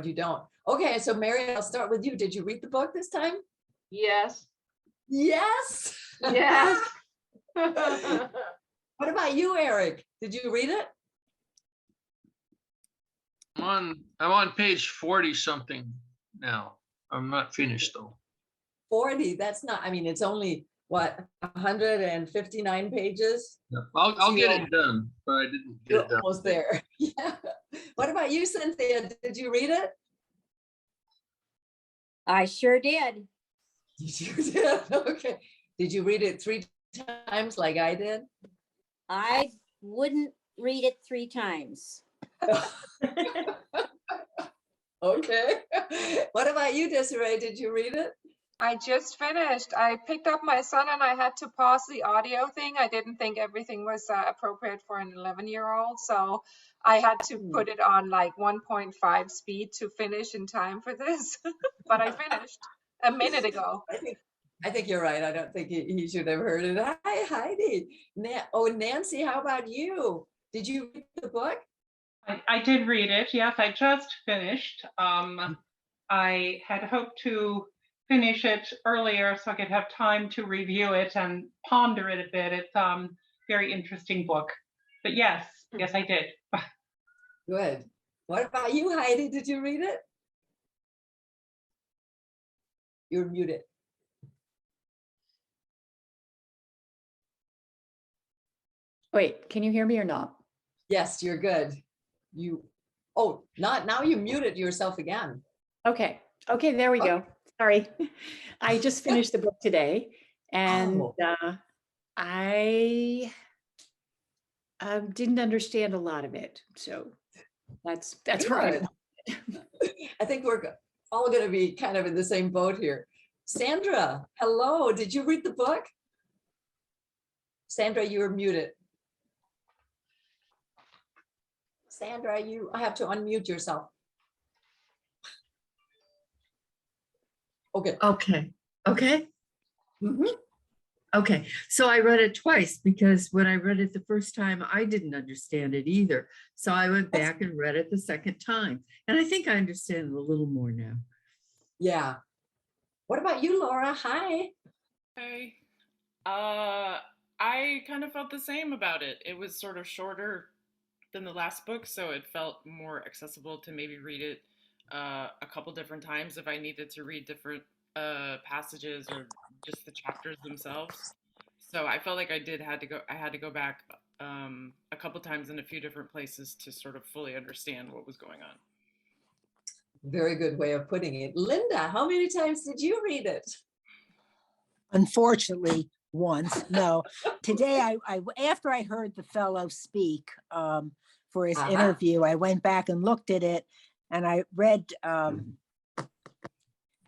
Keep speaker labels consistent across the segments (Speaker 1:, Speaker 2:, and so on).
Speaker 1: you don't. Okay, so Mary, I'll start with you. Did you read the book this time?
Speaker 2: Yes.
Speaker 1: Yes.
Speaker 2: Yes.
Speaker 1: What about you, Eric? Did you read it?
Speaker 3: I'm on page 40 something now. I'm not finished though.
Speaker 1: 40, that's not, I mean, it's only what, 159 pages?
Speaker 3: Yeah. I'll get it done, but I didn't get it done.
Speaker 1: Almost there. Yeah. What about you, Cynthia? Did you read it?
Speaker 4: I sure did.
Speaker 1: You did. Okay. Did you read it 3 times like I did?
Speaker 4: I wouldn't read it 3 times.
Speaker 1: Okay. What about you, Desiree? Did you read it?
Speaker 2: I just finished. I picked up my son and I had to pause the audio thing. I didn't think everything was appropriate for an 11-year-old. So I had to put it on like 1.5 speed to finish in time for this. But I finished a minute ago.
Speaker 1: I think you're right. I don't think he should have heard it. Hi, Heidi. Nancy, how about you? Did you read the book?
Speaker 5: I did read it. Yes, I just finished. I had hoped to finish it earlier so I could have time to review it and ponder it a bit. It's a very interesting book. But yes, I did.
Speaker 1: Good. What about you, Heidi? Did you read it? You're muted.
Speaker 6: Wait, can you hear me or not?
Speaker 1: Yes, you're good. Not now, you muted yourself again.
Speaker 6: Okay, there we go. Sorry. I just finished the book today, and I didn't understand a lot of it. So that's right.
Speaker 1: I think we're all going to be kind of in the same boat here. Sandra, hello. Did you read the book? Sandra, you were muted. Sandra, I have to unmute yourself. Okay.
Speaker 7: Mm-hmm. Okay, so I read it twice because when I read it the first time, I didn't understand it either. So I went back and read it the second time. And I think I understand it a little more now.
Speaker 1: Yeah. What about you, Laura? Hi.
Speaker 8: Hey. I kind of felt the same about it. It was sort of shorter than the last book, so it felt more accessible to maybe read it a couple different times if I needed to read different passages or just the chapters themselves. So I felt like I had to go back a couple times in a few different places to sort of fully understand what was going on.
Speaker 1: Very good way of putting it. Linda, how many times did you read it?
Speaker 9: Unfortunately, once. No. Today, I after I heard the fellow speak for his interview, I went back and looked at it, and I read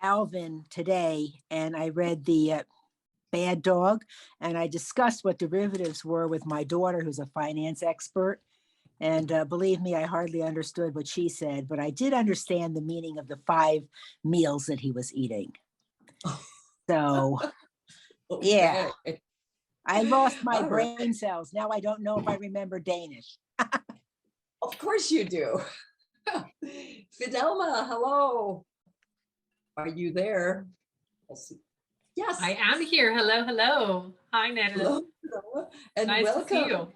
Speaker 9: Alvin today, and I read the Bad Dog, and I discussed what derivatives were with my daughter, who's a finance expert. And believe me, I hardly understood what she said, but I did understand the meaning of the 5 meals that he was eating. So, yeah, I lost my brain cells. Now I don't know if I remember Danish.
Speaker 1: Of course you do. Fidelma, hello. Are you there? Yes.
Speaker 10: I am here. Hello, hello. Hi, Natalie.
Speaker 1: Hello. And
Speaker 10: nice
Speaker 1: welcome.
Speaker 10: To see you.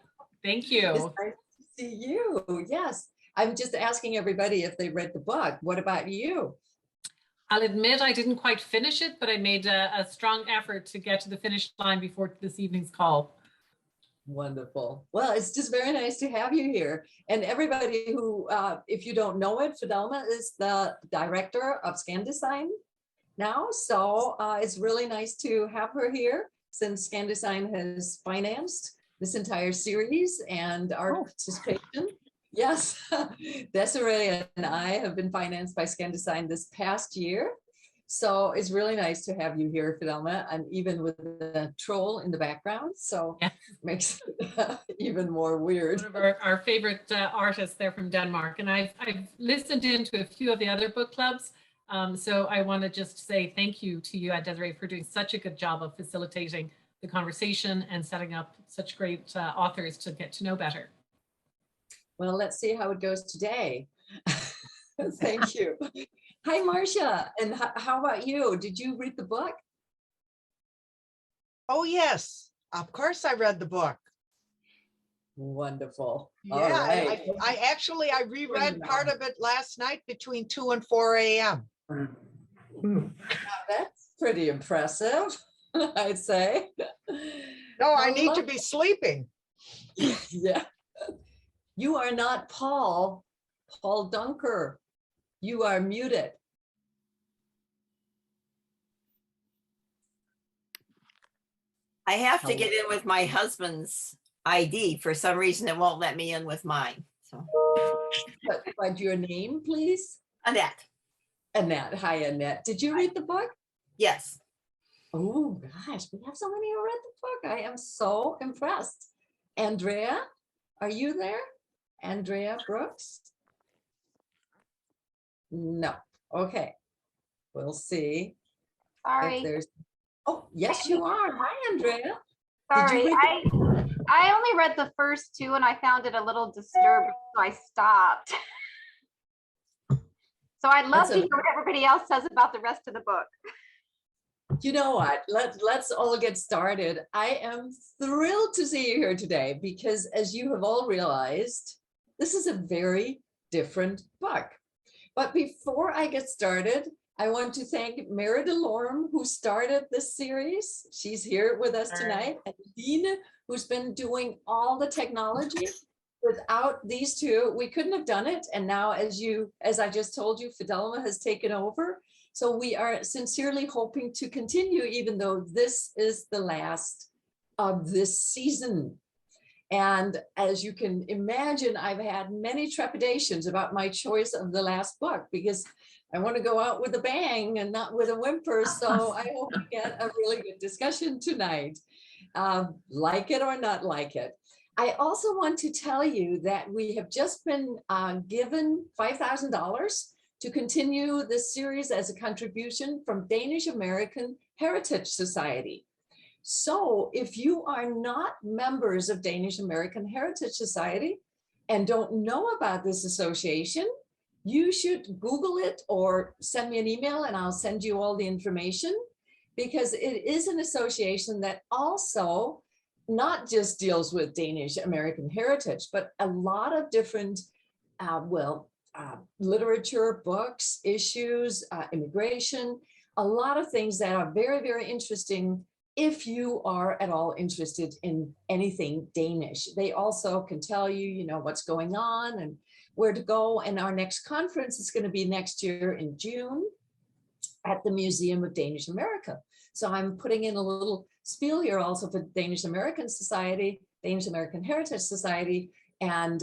Speaker 10: Thank you.
Speaker 1: It's nice to see you. Yes. I'm just asking everybody if they read the book. What about you?
Speaker 10: I'll admit I didn't quite finish it, but I made a strong effort to get to the finish line before this evening's call.
Speaker 1: Wonderful. Well, it's just very nice to have you here. And everybody who, if you don't know it, Fidelma is the director of ScanDesign now. So it's really nice to have her here since ScanDesign has financed this entire series and our participation. Yes, Desiree and I have been financed by ScanDesign this past year. So it's really nice to have you here, Fidelma, and even with the troll in the background. So it makes it even more weird.
Speaker 10: One of our favorite artists there from Denmark. And I've listened into a few of the other book clubs. So I want to just say thank you to you, Desiree, for doing such a good job of facilitating the conversation and setting up such great authors to get to know better.
Speaker 1: Well, let's see how it goes today. Thank you. Hi, Marcia. And how about you? Did you read the book?
Speaker 11: Oh, yes. Of course I read the book.
Speaker 1: Wonderful.
Speaker 11: Yeah,
Speaker 1: All right.
Speaker 11: I reread part of it last night between 2 and 4 a.m.
Speaker 1: That's pretty impressive, I'd say.
Speaker 11: No, I need to be sleeping.
Speaker 1: Yeah. You are not Paul Dunker. You are muted.
Speaker 12: I have to get in with my husband's ID. For some reason, it won't let me in with mine. So,
Speaker 1: But your name, please?
Speaker 12: Annette.
Speaker 1: Annette. Hi, Annette. Did you read the book?
Speaker 12: Yes.
Speaker 1: Oh, gosh, we have so many who read the book. I am so impressed. Andrea, are you there? Andrea Brooks? No. Okay. We'll see.
Speaker 13: Sorry.
Speaker 1: If there's. Oh, yes, you are. Hi, Andrea.
Speaker 13: Sorry, I only read the first two and I found it a little disturbing, so I stopped. So I'd love to hear what everybody else says about the rest of the book.
Speaker 1: You know what? Let's all get started. I am thrilled to see you here today because, as you have all realized, this is a very different book. But before I get started, I want to thank Mary DeLorme, who started this series. She's here with us tonight. And Dean, who's been doing all the technology. Without these two, we couldn't have done it. And now, as I just told you, Fidelma has taken over. So we are sincerely hoping to continue, even though this is the last of this season. And as you can imagine, I've had many trepidations about my choice of the last book because I want to go out with a bang and not with a whimper. So I hope we get a really good discussion tonight, like it or not like it. I also want to tell you that we have just been given $5,000 to continue this series as a contribution from Danish American Heritage Society. So if you are not members of Danish American Heritage Society and don't know about this association, you should Google it or send me an email and I'll send you all the information, because it is an association that also not just deals with Danish American heritage, but a lot of different, literature, books, issues, immigration, a lot of things that are very, very interesting if you are at all interested in anything Danish. They also can tell you, what's going on and where to go. And our next conference is going to be next year in June at the Museum of Danish America. So I'm putting in a little spiel here also for Danish American Society, Danish American Heritage Society. And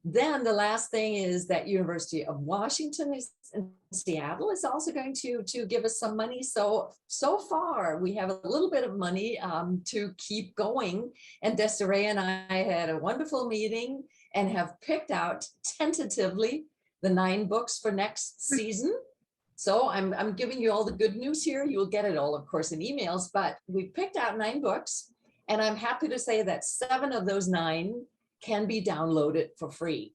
Speaker 1: then the last thing is that University of Washington is in Seattle is also going to give us some money. So far we have a little bit of money to keep going. And Desiree and I had a wonderful meeting and have picked out tentatively the 9 books for next season. So I'm giving you all the good news here. You'll get it all, of course, in emails, but we picked out 9 books. And I'm happy to say that 7 of those 9 can be downloaded for free.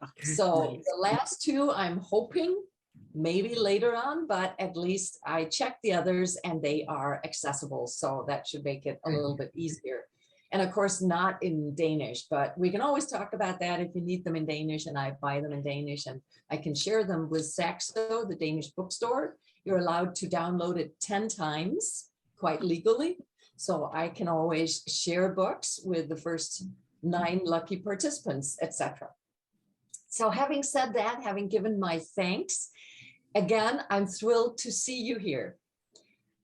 Speaker 1: Okay, so nice. The last 2, I'm hoping maybe later on, but at least I checked the others and they are accessible. So that should make it a little bit easier. And of course, not in Danish, but we can always talk about that if you need them in Danish, and I buy them in Danish and I can share them with Saxo, the Danish bookstore. You're allowed to download it 10 times, quite legally. So I can always share books with the first 9 lucky participants, etc. So having said that, having given my thanks, again, I'm thrilled to see you here.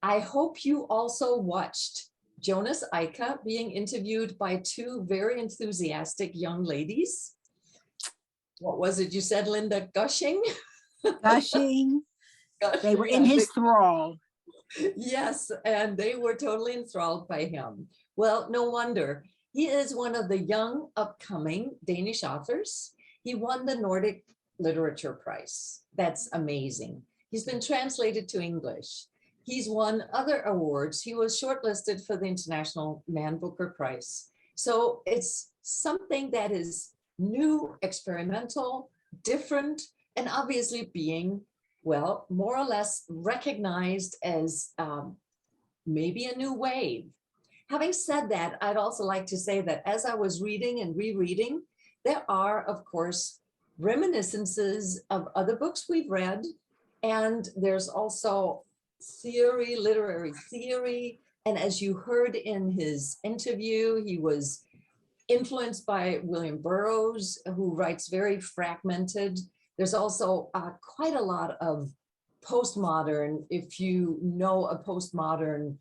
Speaker 1: I hope you also watched Jonas Eika being interviewed by 2 very enthusiastic young ladies. What was it you said, Linda? Gushing?
Speaker 9: Gushing. They were in his thrall.
Speaker 1: Yes, and they were totally enthralled by him. Well, no wonder. He is one of the young upcoming Danish authors. He won the Nordic Literature Prize. That's amazing. He's been translated to English. He's won other awards. He was shortlisted for the International Man Booker Prize. So it's something that is new, experimental, different, and obviously being, well, more or less recognized as maybe a new wave. Having said that, I'd also like to say that as I was reading and rereading, there are, of course, reminiscences of other books we've read, and there's also theory, literary theory. And as you heard in his interview, he was influenced by William Burroughs, who writes very fragmented. There's also quite a lot of postmodern, if you know a postmodern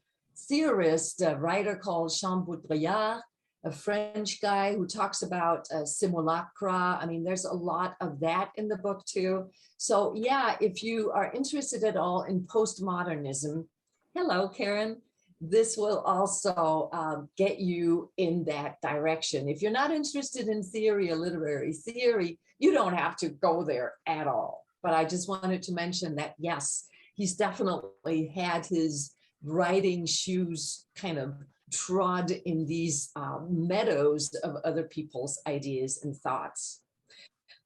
Speaker 1: theorist, a writer called Jean Baudrillard, a French guy who talks about simulacra. I mean, there's a lot of that in the book too. So yeah, if you are interested at all in postmodernism, hello, Karen, this will also get you in that direction. If you're not interested in theory or literary theory, you don't have to go there at all. But I just wanted to mention that, yes, he's definitely had his writing shoes kind of trod in these meadows of other people's ideas and thoughts.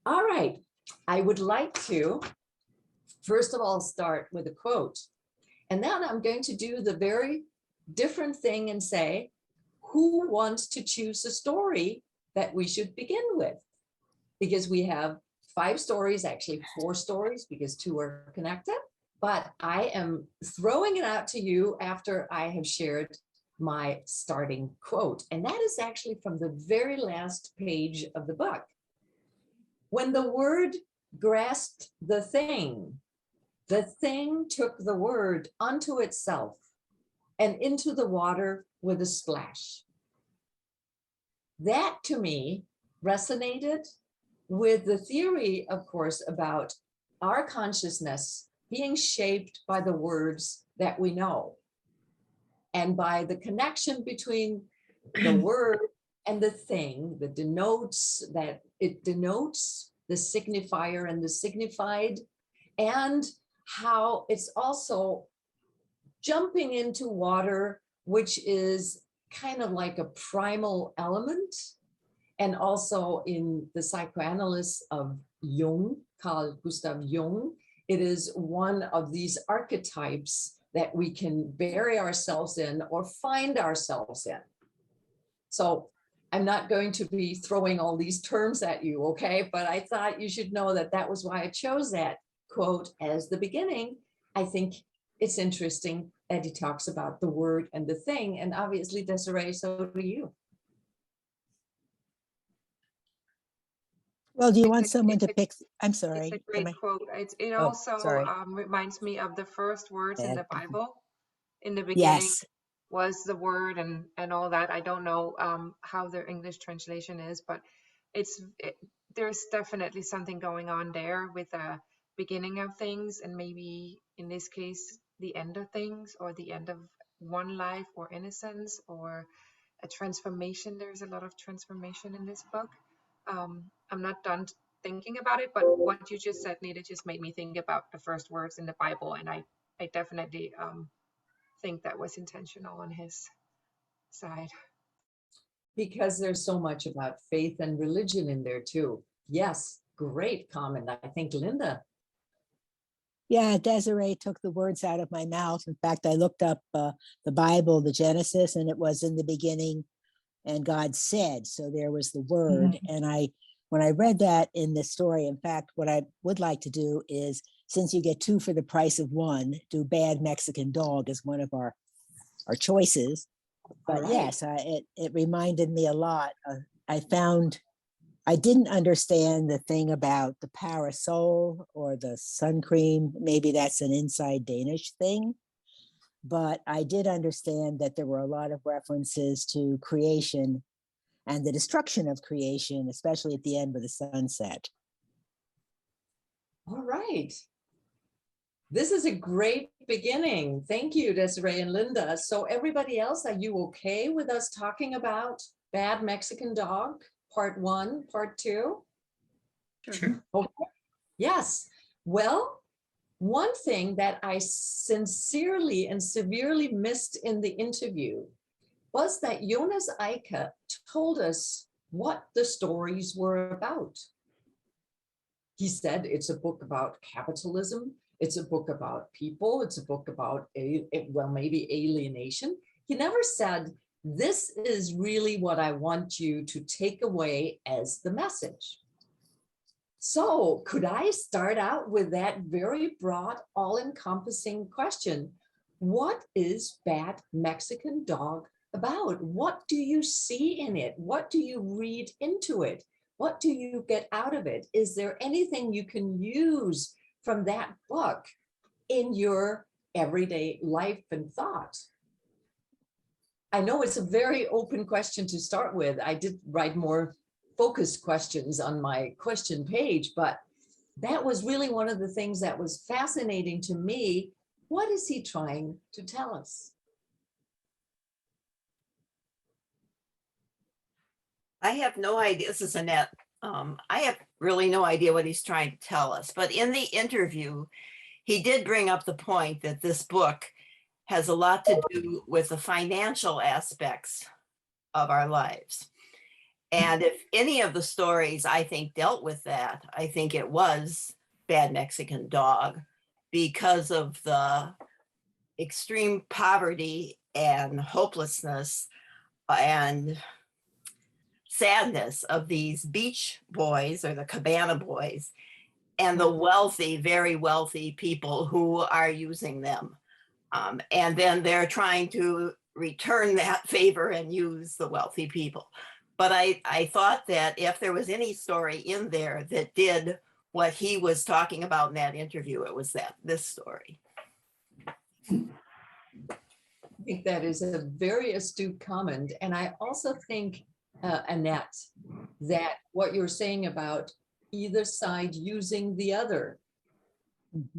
Speaker 1: All right, I would like to, first of all, start with a quote. And then I'm going to do the very different thing and say, who wants to choose a story that we should begin with? Because we have 5 stories, actually 4 stories, because 2 are connected. But I am throwing it out to you after I have shared my starting quote. And that is actually from the very last page of the book. When the word grasped the thing took the word unto itself and into the water with a splash. That to me resonated with the theory, of course, about our consciousness being shaped by the words that we know and by the connection between the word and the thing that denotes, that it denotes the signifier and the signified, and how it's also jumping into water, which is kind of like a primal element. And also in the psychoanalysis of Jung, Carl Gustav Jung, it is one of these archetypes that we can bury ourselves in or find ourselves in. So I'm not going to be throwing all these terms at you, okay? But I thought you should know that that was why I chose that quote as the beginning. I think it's interesting that he talks about the word and the thing, and obviously, Desiree, so do you.
Speaker 9: Well, do you want someone to pick? I'm sorry.
Speaker 2: It's a great quote. It
Speaker 9: Oh,
Speaker 2: also
Speaker 9: sorry.
Speaker 2: reminds me of the first words in the Bible. In the beginning
Speaker 9: Yes.
Speaker 2: was the word and all that. I don't know how their English translation is, but there's definitely something going on there with the beginning of things, and maybe in this case the end of things, or the end of one life, or innocence, or a transformation. There's a lot of transformation in this book. I'm not done thinking about it, but what you just said, Nita, just made me think about the first words in the Bible, and I definitely think that was intentional on his side.
Speaker 1: Because there's so much about faith and religion in there too. Yes, great comment. I think Linda.
Speaker 9: Yeah, Desiree took the words out of my mouth. In fact, I looked up the Bible, the Genesis, and it was in the beginning, and God said. So there was the word.
Speaker 1: Mm-hmm.
Speaker 9: And when I read that in the story, in fact, what I would like to do is, since you get 2 for the price of 1, do Bad Mexican Dog as one of our choices. But
Speaker 1: right.
Speaker 9: Yes, it reminded me a lot. I didn't understand the thing about the parasol or the sun cream. Maybe that's an inside Danish thing. But I did understand that there were a lot of references to creation and the destruction of creation, especially at the end with the sunset.
Speaker 1: All right. This is a great beginning. Thank you, Desiree and Linda. So everybody else, are you okay with us talking about Bad Mexican Dog, part 1, part 2?
Speaker 7: Sure.
Speaker 1: Okay. Yes. Well, one thing that I sincerely and severely missed in the interview was that Jonas Eika told us what the stories were about. he said it's a book about capitalism. It's a book about people. It's a book about, well, maybe alienation. He never said, this is really what I want you to take away as the message. So could I start out with that very broad, all-encompassing question? What is Bad Mexican Dog about? What do you see in it? What do you read into it? What do you get out of it? Is there anything you can use from that book in your everyday life and thought? I know it's a very open question to start with. I did write more focused questions on my question page, but that was really one of the things that was fascinating to me. What is he trying to tell us?
Speaker 12: I have no idea. This is Annette. I have really no idea what he's trying to tell us. But in the interview, he did bring up the point that this book has a lot to do with the financial aspects of our lives. And if any of the stories, I think, dealt with that, I think it was Bad Mexican Dog, because of the extreme poverty and hopelessness and sadness of these beach boys, or the cabana boys, and the wealthy, very wealthy people who are using them. And then they're trying to return that favor and use the wealthy people. But I thought that if there was any story in there that did what he was talking about in that interview, it was this story.
Speaker 1: I think that is a very astute comment. And I also think, Annette, that what you're saying about either side using the other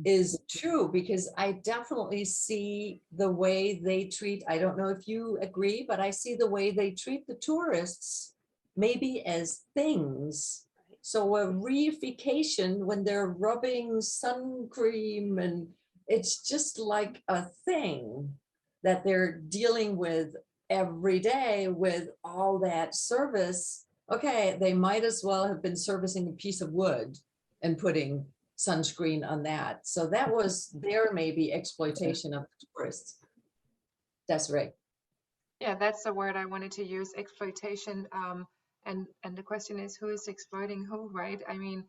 Speaker 1: is true, because I definitely see the way they treat, I don't know if you agree, but I see the way they treat the tourists maybe as things. So a reification when they're rubbing sun cream, and it's just like a thing that they're dealing with every day with all that service. Okay, they might as well have been servicing a piece of wood and putting sunscreen on that. So that was their maybe exploitation of tourists. Desiree.
Speaker 2: Yeah, that's the word I wanted to use, exploitation. And the question is, who is exploiting who, right? I mean,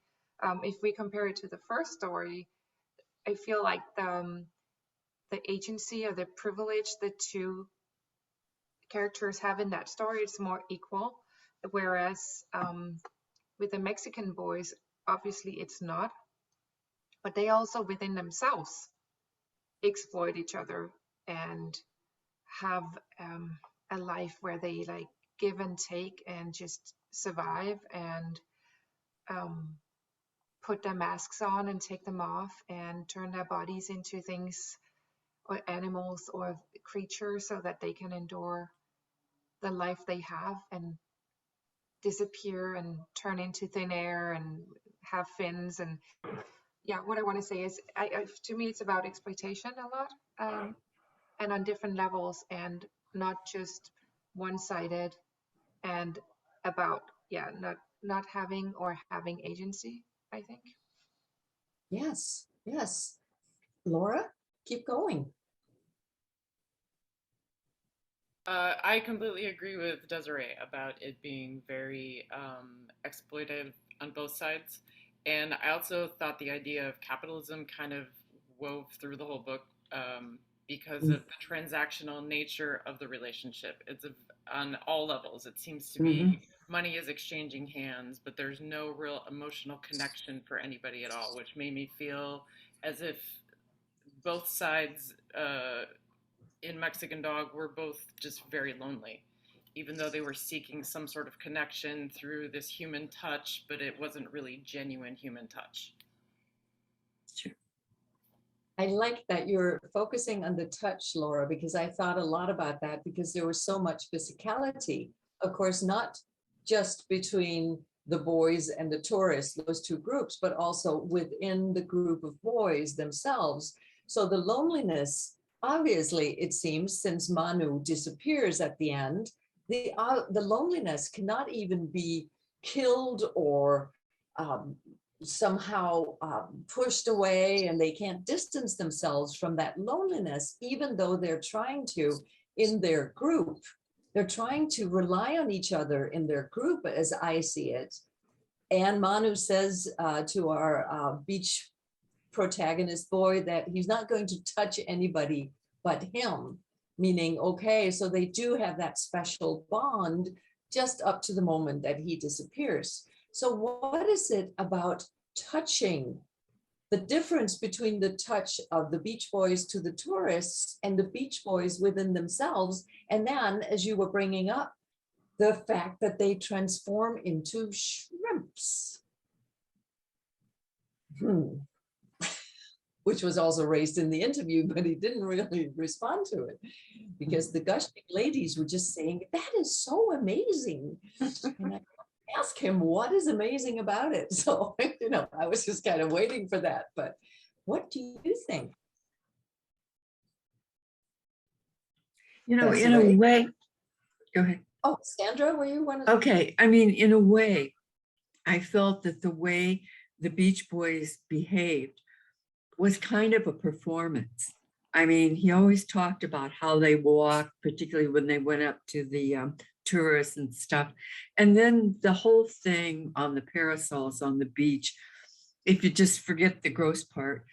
Speaker 2: if we compare it to the first story, I feel like the agency or the privilege the two characters have in that story is more equal. Whereas with the Mexican boys, obviously it's not. But they also within themselves exploit each other and have a life where they like give and take and just survive and put their masks on and take them off and turn their bodies into things or animals or creatures so that they can endure the life they have and disappear and turn into thin air and have fins. And yeah, what I want to say is, to me, it's about exploitation a lot, and on different levels, and not just one-sided, and about not having or having agency, I think.
Speaker 1: Yes, yes. Laura, keep going.
Speaker 8: I completely agree with Desiree about it being very exploitative on both sides. And I also thought the idea of capitalism kind of wove through the whole book because of the transactional nature of the relationship. It's on all levels. It seems to be money is exchanging hands, but there's no real emotional connection for anybody at all, which made me feel as if both sides in Mexican Dog were both just very lonely, even though they were seeking some sort of connection through this human touch, but it wasn't really genuine human touch.
Speaker 1: Sure. I like that you're focusing on the touch, Laura, because I thought a lot about that, because there was so much physicality, of course, not just between the boys and the tourists, those two groups, but also within the group of boys themselves. So the loneliness, obviously, it seems, since Manu disappears at the end, the loneliness cannot even be killed or somehow pushed away, and they can't distance themselves from that loneliness, even though they're trying to in their group. They're trying to rely on each other in their group, as I see it. And Manu says to our beach protagonist boy that he's not going to touch anybody but him, meaning, okay, so they do have that special bond just up to the moment that he disappears. So what is it about touching, the difference between the touch of the Beach Boys to the tourists and the Beach Boys within themselves? And then, as you were bringing up, the fact that they transform into shrimps. Which was also raised in the interview, but he didn't really respond to it because the gushing ladies were just saying, that is so amazing. And I asked him, what is amazing about it? So, I was just kind of waiting for that, but what do you think?
Speaker 7: In a way, go ahead.
Speaker 1: Oh, Sandra, were you one of
Speaker 7: Okay, I mean, in a way, I felt that the way the Beach Boys behaved was kind of a performance. I mean, he always talked about how they walked, particularly when they went up to the tourists and stuff. And then the whole thing on the parasols on the beach, if you just forget the gross part,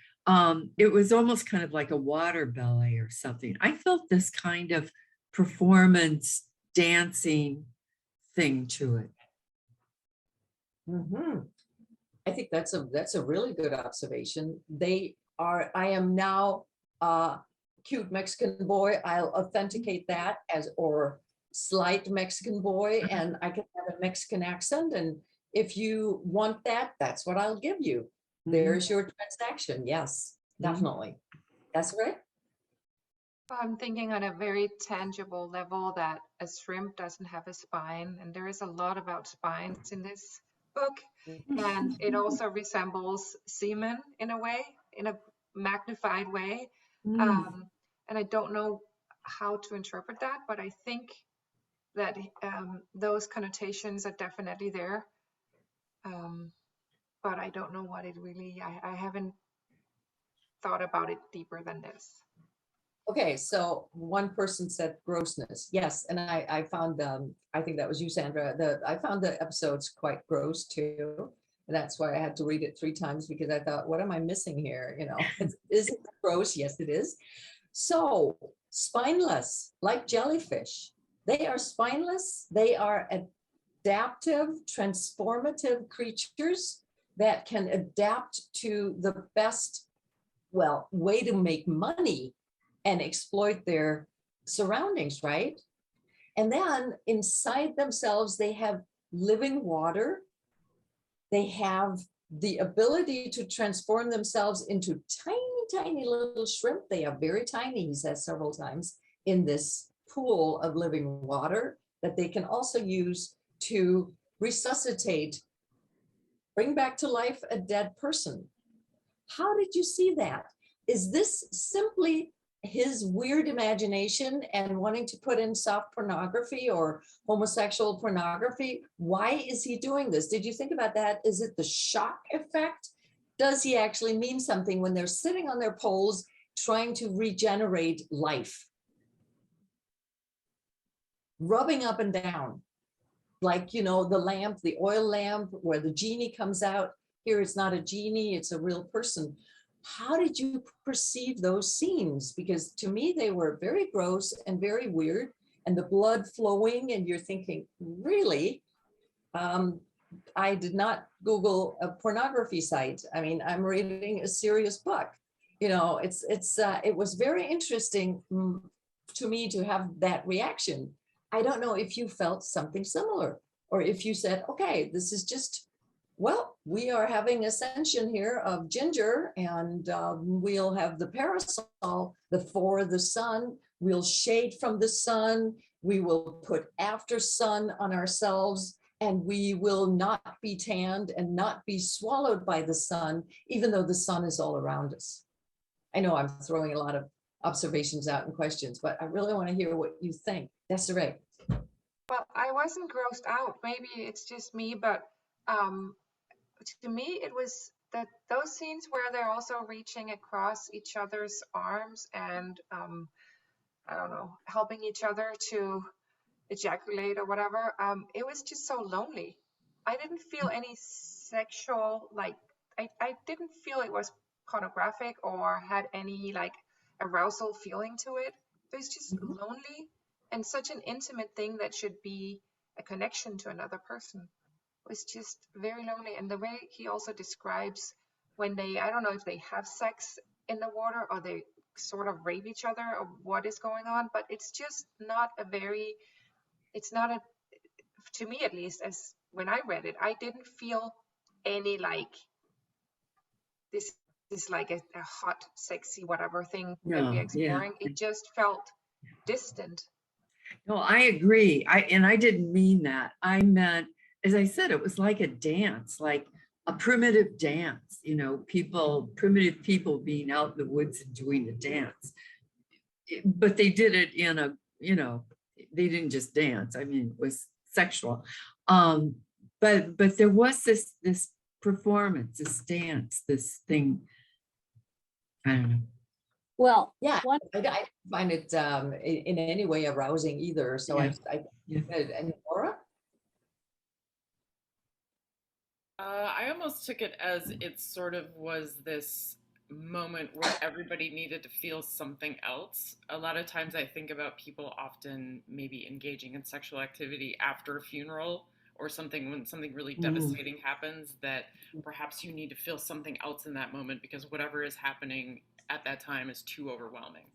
Speaker 7: it was almost kind of like a water ballet or something. I felt this kind of performance dancing thing to it.
Speaker 1: Mm-hmm. I think that's a really good observation. I am now a cute Mexican boy. I'll authenticate that as, or slight Mexican boy, and I can have a Mexican accent. And if you want that, that's what I'll give you. There's your transaction. Yes, definitely. That's right.
Speaker 2: I'm thinking on a very tangible level that a shrimp doesn't have a spine, and there is a lot about spines in this book. And it also resembles semen in a way, in a magnified way. And I don't know how to interpret that, but I think that those connotations are definitely there. But I don't know what it really, I haven't thought about it deeper than this.
Speaker 1: Okay, so one person said grossness. Yes, and I found, I think that was you, Sandra, I found the episodes quite gross too. And that's why I had to read it 3 times, because I thought, what am I missing here? Is it gross? Yes, it is. So spineless, like jellyfish. They are spineless. They are adaptive, transformative creatures that can adapt to the best, way to make money and exploit their surroundings, right? And then inside themselves, they have living water. They have the ability to transform themselves into tiny, tiny little shrimp. They are very tiny, he says several times, in this pool of living water that they can also use to resuscitate, bring back to life a dead person. How did you see that? Is this simply his weird imagination and wanting to put in soft pornography or homosexual pornography? Why is he doing this? Did you think about that? Is it the shock effect? Does he actually mean something when they're sitting on their poles trying to regenerate life? Rubbing up and down, like, the lamp, the oil lamp, where the genie comes out. Here it's not a genie, it's a real person. How did you perceive those scenes? Because to me, they were very gross and very weird, and the blood flowing, and you're thinking, really? I did not Google a pornography site. I mean, I'm reading a serious book. It was very interesting to me to have that reaction. I don't know if you felt something similar, or if you said, okay, this is just, we are having ascension here of Ginger, and we'll have the parasol for the sun. We'll shade from the sun. We will put after sun on ourselves, and we will not be tanned and not be swallowed by the sun, even though the sun is all around us. I know I'm throwing a lot of observations out and questions, but I really want to hear what you think. Desiree.
Speaker 2: Well, I wasn't grossed out. Maybe it's just me, but to me, it was that those scenes where they're also reaching across each other's arms and I don't know, helping each other to ejaculate or whatever. It was just so lonely. I didn't feel any sexual, like, I didn't feel it was pornographic or had any like arousal feeling to it. It was just lonely and such an intimate thing that should be a connection to another person. It was just very lonely. And the way he also describes when they, I don't know if they have sex in the water or they sort of rape each other or what is going on, but it's just not a very, it's not a, to me at least, as when I read it, I didn't feel any like this is like a hot, sexy, whatever thing that
Speaker 7: No,
Speaker 2: we're
Speaker 7: yeah.
Speaker 2: exploring. It just felt distant.
Speaker 7: No, I agree. I didn't mean that. I meant, as I said, it was like a dance, like a primitive dance, you know, primitive people being out in the woods and doing a dance. But they did it in a, you know, they didn't just dance. I mean, it was sexual. But there was this performance, this dance, this thing. I don't know.
Speaker 4: Well,
Speaker 1: Yeah, I don't find it in any way arousing either. So
Speaker 7: Yeah.
Speaker 1: And Laura?
Speaker 8: I almost took it as it sort of was this moment where everybody needed to feel something else. A lot of times I think about people often maybe engaging in sexual activity after a funeral or something, when something really devastating happens, that perhaps you need to feel something else in that moment because whatever is happening at that time is too overwhelming.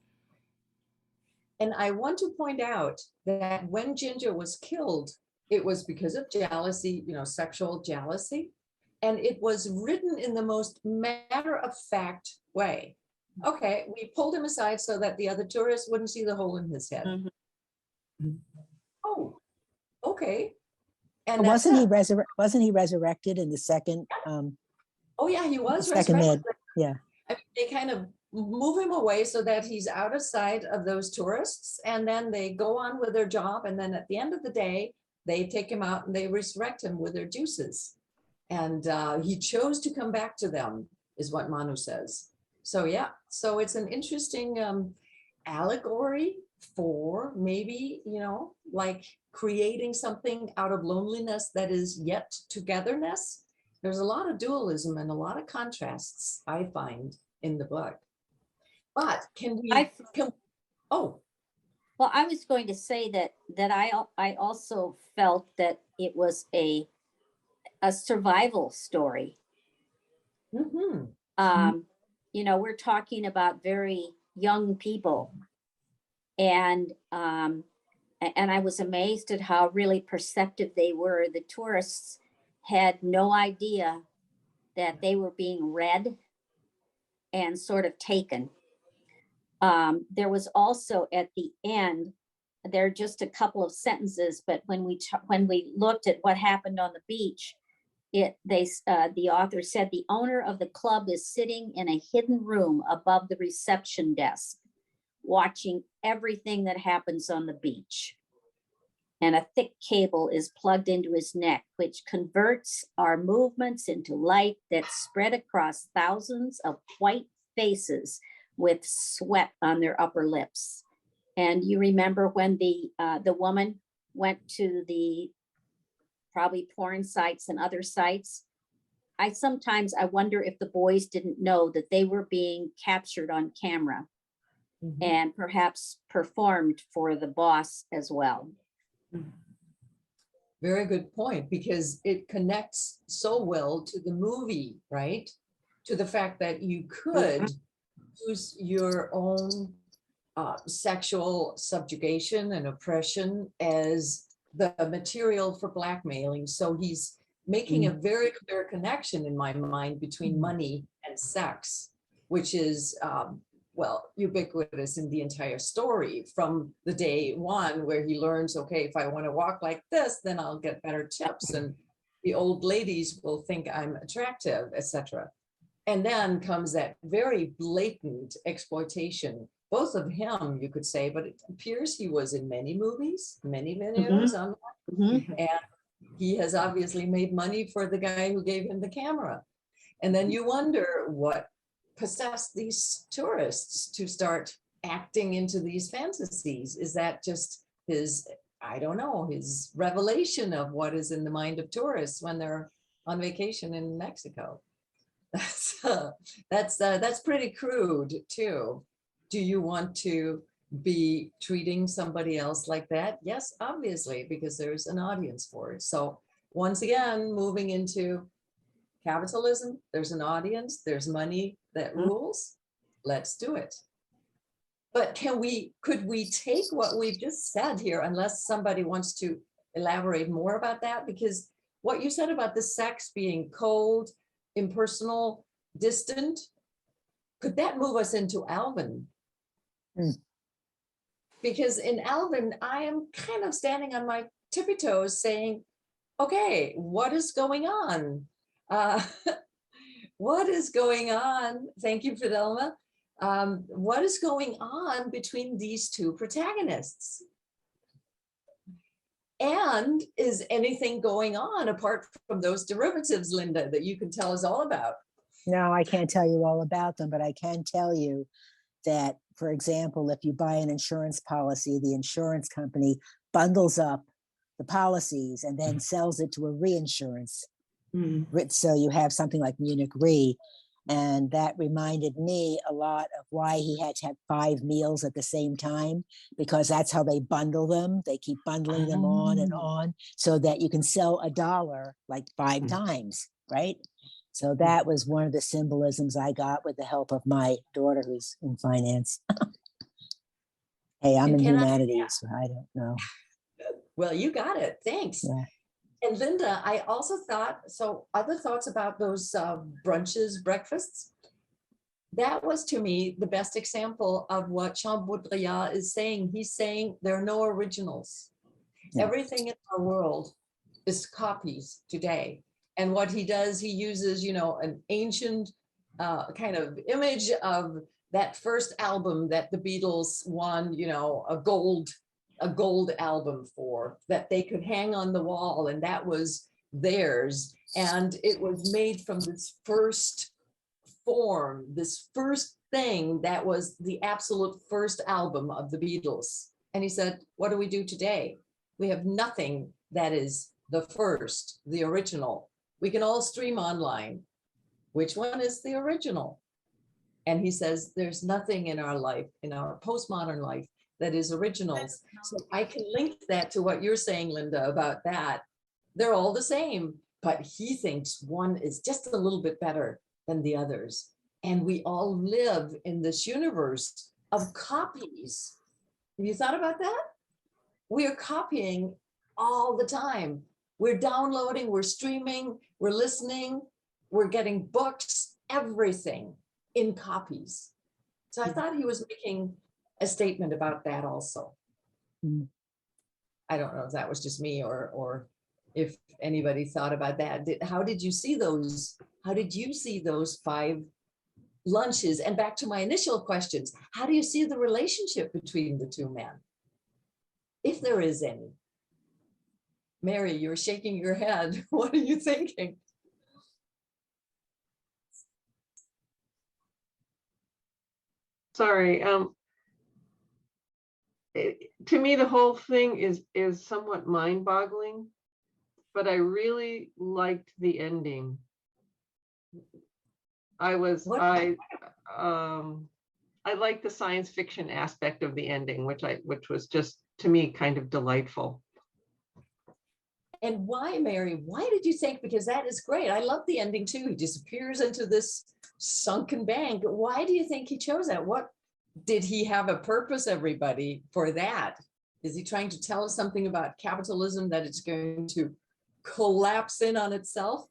Speaker 1: And I want to point out that when Ginger was killed, it was because of jealousy, you know, sexual jealousy. And it was written in the most matter-of-fact way. Okay, we pulled him aside so that the other tourists wouldn't see the hole in his head. Oh, okay. And that's
Speaker 9: wasn't
Speaker 1: it.
Speaker 9: wasn't he resurrected in the second
Speaker 1: Oh yeah, he was
Speaker 9: second
Speaker 1: resurrected.
Speaker 9: yeah.
Speaker 1: I mean, they kind of move him away so that he's out of sight of those tourists, and then they go on with their job. And then at the end of the day, they take him out and they resurrect him with their juices. And he chose to come back to them, is what Manu says. So yeah, so it's an interesting allegory for maybe, you know, like creating something out of loneliness that is yet togetherness. There's a lot of dualism and a lot of contrasts I find in the book. But can we, oh.
Speaker 4: Well, I was going to say that I also felt that it was a survival story. You know, we're talking about very young people, and I was amazed at how really perceptive they were. The tourists had no idea that they were being read and sort of taken. There was also at the end, there are just a couple of sentences, but when we looked at what happened on the beach, the author said the owner of the club is sitting in a hidden room above the reception desk, watching everything that happens on the beach. And a thick cable is plugged into his neck, which converts our movements into light that spread across thousands of white faces with sweat on their upper lips. And you remember when the woman went to the probably porn sites and other sites. I wonder if the boys didn't know that they were being captured on camera and perhaps performed for the boss as well.
Speaker 1: Very good point, because it connects so well to the movie, right? To the fact that you could use your own sexual subjugation and oppression as the material for blackmailing. So he's making a very clear connection in my mind between money and sex, which is, well, ubiquitous in the entire story from the day one where he learns, okay, if I want to walk like this, then I'll get better tips and the old ladies will think I'm attractive, etc. And then comes that very blatant exploitation, both of him, you could say, but it appears he was in many movies, many videos on that. And he has obviously made money for the guy who gave him the camera. And then you wonder what possessed these tourists to start acting into these fantasies. Is that just his, I don't know, his revelation of what is in the mind of tourists when they're on vacation in Mexico? That's pretty crude too. Do you want to be treating somebody else like that? Yes, obviously, because there's an audience for it. So once again, moving into capitalism, there's an audience, there's money that rules. Let's do it. But could we take what we've just said here, unless somebody wants to elaborate more about that? Because what you said about the sex being cold, impersonal, distant, could that move us into Alvin? Because in Alvin, I am kind of standing on my tippy toes saying, okay, what is going on? What is going on? Thank you, Fidelma. What is going on between these two protagonists? And is anything going on apart from those derivatives, Linda, that you can tell us all about?
Speaker 9: No, I can't tell you all about them, but I can tell you that, for example, if you buy an insurance policy, the insurance company bundles up the policies and then sells it to a reinsurance. So you have something like Munich Re. And that reminded me a lot of why he had to have 5 meals at the same time, because that's how they bundle them. They keep bundling them on and on so that you can sell $1 like 5 times, right? So that was one of the symbolisms I got with the help of my daughter who's in finance. Hey, I'm in humanities, so I don't know.
Speaker 1: Well, you got it. Thanks.
Speaker 9: Yeah.
Speaker 1: And Linda, I also thought, so other thoughts about those brunches, breakfasts, that was to me the best example of what Jean Baudrillard is saying. He's saying there are no originals.
Speaker 9: Yeah.
Speaker 1: Everything in our world is copies today. And what he does, he uses, an ancient kind of image of that first album that the Beatles won, a gold album for, that they could hang on the wall, and that was theirs. And it was made from this first form, this first thing that was the absolute first album of the Beatles. And he said, what do we do today? We have nothing that is the first, the original. We can all stream online. Which one is the original? And he says, there's nothing in our life, in our postmodern life, that is originals. So I can link that to what you're saying, Linda, about that. They're all the same, but he thinks one is just a little bit better than the others. And we all live in this universe of copies. Have you thought about that? We are copying all the time. We're downloading, we're streaming, we're listening, we're getting books, everything in copies. So I thought he was making a statement about that also. I don't know if that was just me or if anybody thought about that. How did you see those? How did you see those 5 lunches? And back to my initial questions, how do you see the relationship between the 2 men? If there is any. Mary, you're shaking your head. What are you thinking?
Speaker 14: Sorry. To me, the whole thing is somewhat mind-boggling, but I really liked the ending. I liked the science fiction aspect of the ending, which was just, to me, kind of delightful.
Speaker 1: And why, Mary? Why did you think? Because that is great. I love the ending too. He disappears into this sunken bank. Why do you think he chose that? What did he have a purpose, everybody, for that? Is he trying to tell us something about capitalism, that it's going to collapse in on itself?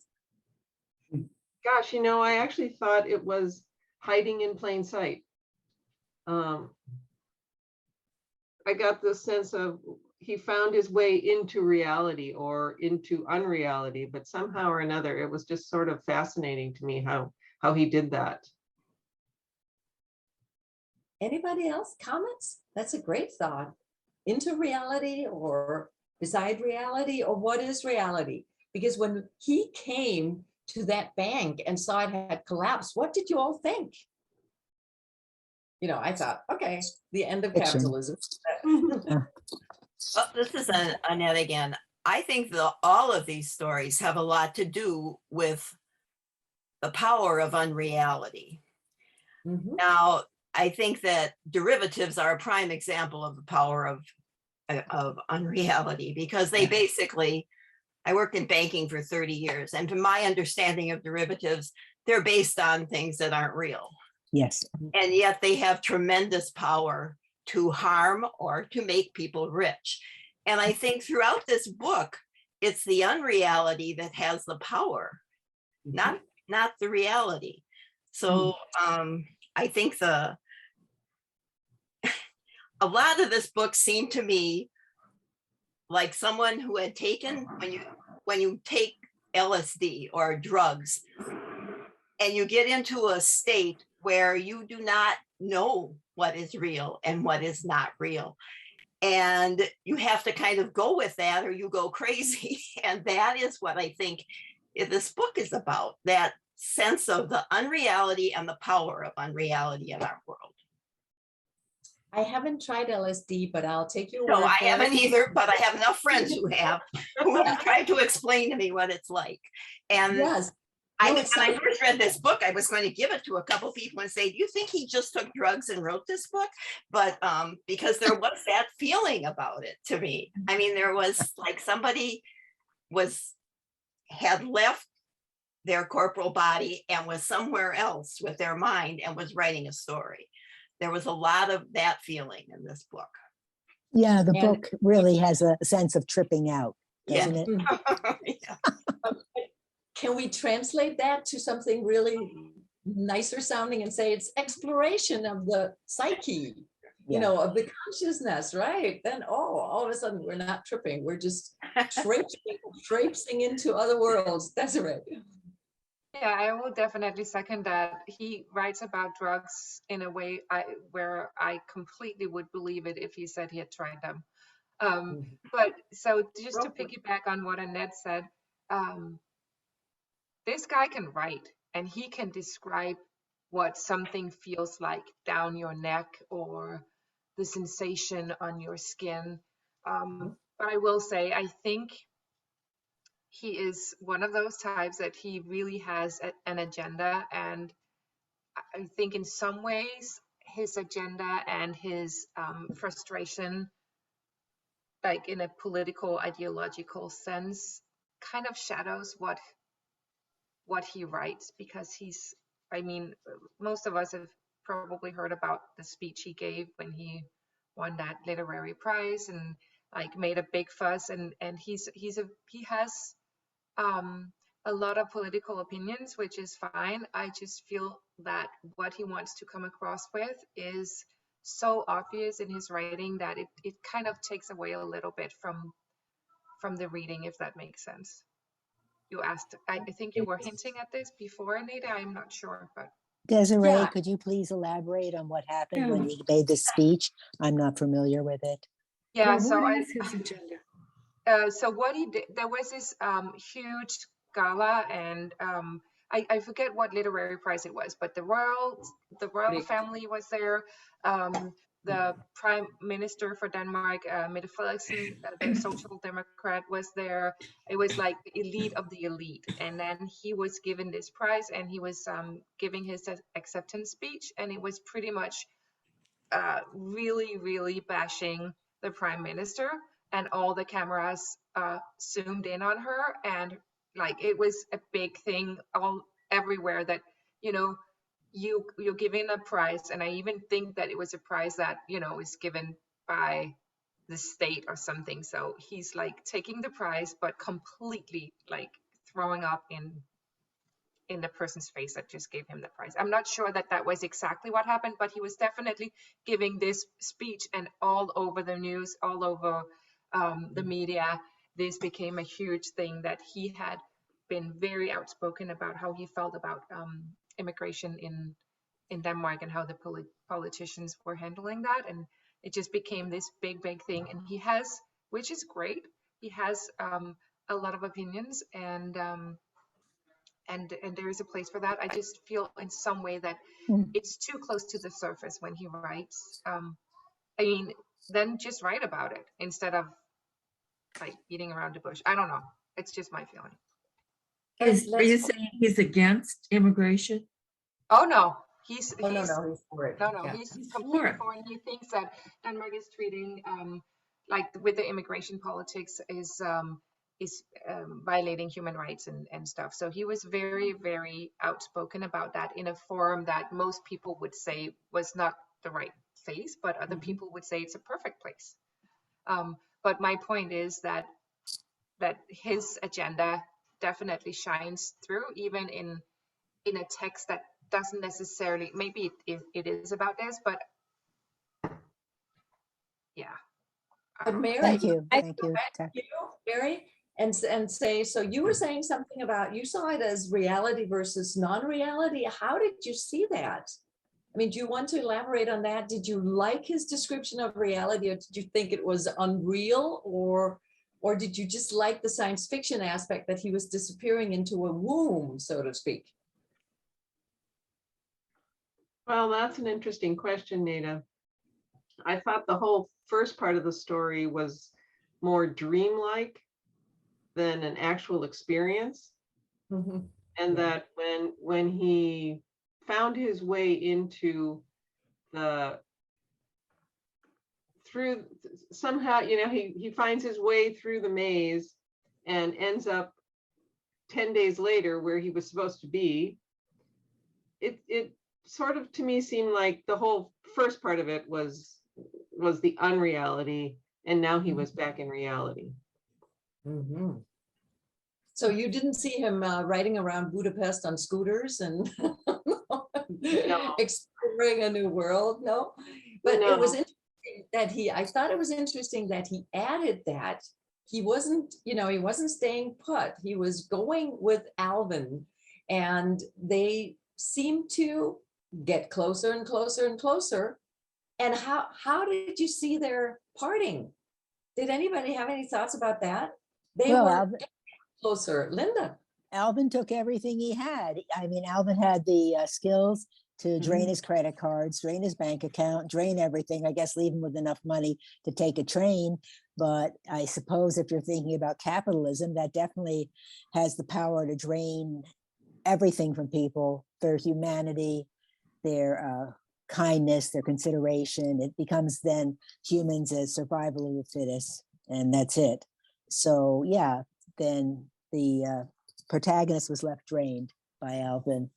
Speaker 14: Gosh, I actually thought it was hiding in plain sight. I got the sense of he found his way into reality or into unreality, but somehow or another, it was just sort of fascinating to me how he did that.
Speaker 1: Anybody else? Comments? That's a great thought. Into reality or beside reality, or what is reality? Because when he came to that bank and saw it had collapsed, what did you all think? You know, I thought, okay, the end of
Speaker 9: Fiction.
Speaker 1: capitalism.
Speaker 12: Well, this is Annette again. I think all of these stories have a lot to do with the power of unreality.
Speaker 1: Mhm.
Speaker 12: Now, I think that derivatives are a prime example of the power of unreality, because they basically, I worked in banking for 30 years, and from my understanding of derivatives, they're based on things that aren't real.
Speaker 9: Yes.
Speaker 12: And yet they have tremendous power to harm or to make people rich. And I think throughout this book, it's the unreality that has the power, not the reality. So I think a lot of this book seemed to me like someone who had taken, when you take LSD or drugs and you get into a state where you do not know what is real and what is not real, and you have to kind of go with that or you go crazy. And that is what I think this book is about, that sense of the unreality and the power of unreality in our world.
Speaker 1: I haven't tried LSD, but I'll take your
Speaker 12: No,
Speaker 1: word
Speaker 12: I
Speaker 1: for
Speaker 12: haven't
Speaker 1: it.
Speaker 12: either, but I have enough friends who have tried to explain to me what it's like. And
Speaker 1: Yes.
Speaker 12: when
Speaker 1: No,
Speaker 12: I first read this book, I was going to give it to a couple people and say, do you think he just took drugs and wrote this book? But because there was that feeling about it to me. I mean, there was like somebody had left their corporal body and was somewhere else with their mind and was writing a story. There was a lot of that feeling in this book.
Speaker 9: Yeah, the book really has a sense of tripping out, doesn't it?
Speaker 12: Yeah.
Speaker 1: Can we translate that to something really nicer sounding and say it's exploration of the psyche, you know, of the consciousness, right? Then, all of a sudden we're not tripping. We're just traipsing into other worlds. That's right.
Speaker 2: Yeah, I will definitely second that. He writes about drugs in a way where I completely would believe it if he said he had tried them. But so just to piggyback on what Annette said, this guy can write and he can describe what something feels like down your neck or the sensation on your skin. But I will say, I think he is one of those types that he really has an agenda. And I think in some ways, his agenda and his frustration, like in a political, ideological sense, kind of shadows what he writes, because I mean, most of us have probably heard about the speech he gave when he won that literary prize and like made a big fuss, and he has a lot of political opinions, which is fine. I just feel that what he wants to come across with is so obvious in his writing that it kind of takes away a little bit from the reading, if that makes sense. You asked, I think you were hinting at this before, Anita. I'm not sure, but
Speaker 9: Desiree, could you please elaborate on what happened when he made this speech? I'm not familiar with it.
Speaker 2: yeah. So
Speaker 7: what is his agenda?
Speaker 2: So what he did, there was this huge gala, and I forget what literary prize it was, but the royal family was there. The prime minister for Denmark, Mette Frederiksen, the social democrat, was there. It was like the elite of the elite, and then he was given this prize, and he was giving his acceptance speech, and it was pretty much really, really bashing the prime minister, and all the cameras zoomed in on her, and like it was a big thing everywhere that, you know, you're given a prize, and I even think that it was a prize that, you know, is given by the state or something. So he's like taking the prize, but completely like throwing up in the person's face that just gave him the prize. I'm not sure that that was exactly what happened, but he was definitely giving this speech, and all over the news, all over the media, this became a huge thing, that he had been very outspoken about how he felt about immigration in Denmark and how the politicians were handling that. And it just became this big thing. And he has, which is great, has a lot of opinions, and there is a place for that. I just feel in some way that it's too close to the surface when he writes. I mean, then just write about it instead of like beating around the bush. I don't know. It's just my feeling.
Speaker 7: Are you saying he's against immigration?
Speaker 2: Oh no,
Speaker 1: no, he's for it.
Speaker 2: No,
Speaker 1: Yeah.
Speaker 2: he's
Speaker 7: He's
Speaker 2: completely
Speaker 7: for it.
Speaker 2: for it. He thinks that Denmark is treating like with the immigration politics is violating human rights and stuff. So he was very, very outspoken about that in a forum that most people would say was not the right place, but other people would say it's a perfect place. But my point is that his agenda definitely shines through, even in a text that doesn't necessarily, maybe it is about this, but yeah.
Speaker 1: But Mary,
Speaker 9: Thank you.
Speaker 1: I
Speaker 9: Thank you.
Speaker 1: Mary, and say, so you were saying something about, you saw it as reality versus non-reality. How did you see that? I mean, do you want to elaborate on that? Did you like his description of reality, or did you think it was unreal, or did you just like the science fiction aspect that he was disappearing into a womb, so to speak?
Speaker 14: Well, that's an interesting question, Nada. I thought the whole first part of the story was more dreamlike than an actual experience. And that when he found his way into somehow, he finds his way through the maze and ends up 10 days later where he was supposed to be. It sort of, to me, seemed like the whole first part of it was the unreality, and now he was back in reality.
Speaker 1: So you didn't see him riding around Budapest on scooters and exploring a new world, no? But it was interesting that I thought it was interesting that he added that he wasn't, he wasn't staying put. He was going with Alvin, and they seemed to get closer and closer and closer. And how did you see their parting? Did anybody have any thoughts about that? They were closer. Linda.
Speaker 9: Alvin took everything he had. I mean, Alvin had the skills to drain his credit cards, drain his bank account, drain everything, I guess leave him with enough money to take a train. But I suppose if you're thinking about capitalism, that definitely has the power to drain everything from people, their humanity, their kindness, their consideration. It becomes then humans as survival of the fittest, and that's it. So yeah, then the protagonist was left drained by Alvin.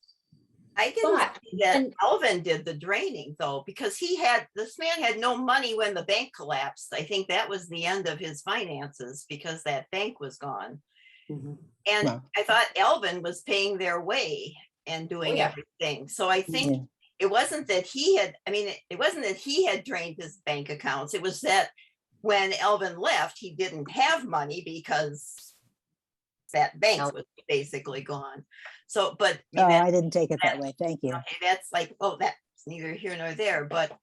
Speaker 12: I didn't see that Alvin did the draining though, because this man had no money when the bank collapsed. I think that was the end of his finances because that bank was gone. And I thought Alvin was paying their way and doing everything. So I think it wasn't that it wasn't that he had drained his bank accounts. It was that when Alvin left, he didn't have money because that bank was basically gone. So, but
Speaker 9: I didn't take it that way. Thank you.
Speaker 12: Okay, that's like, that's neither here nor there. But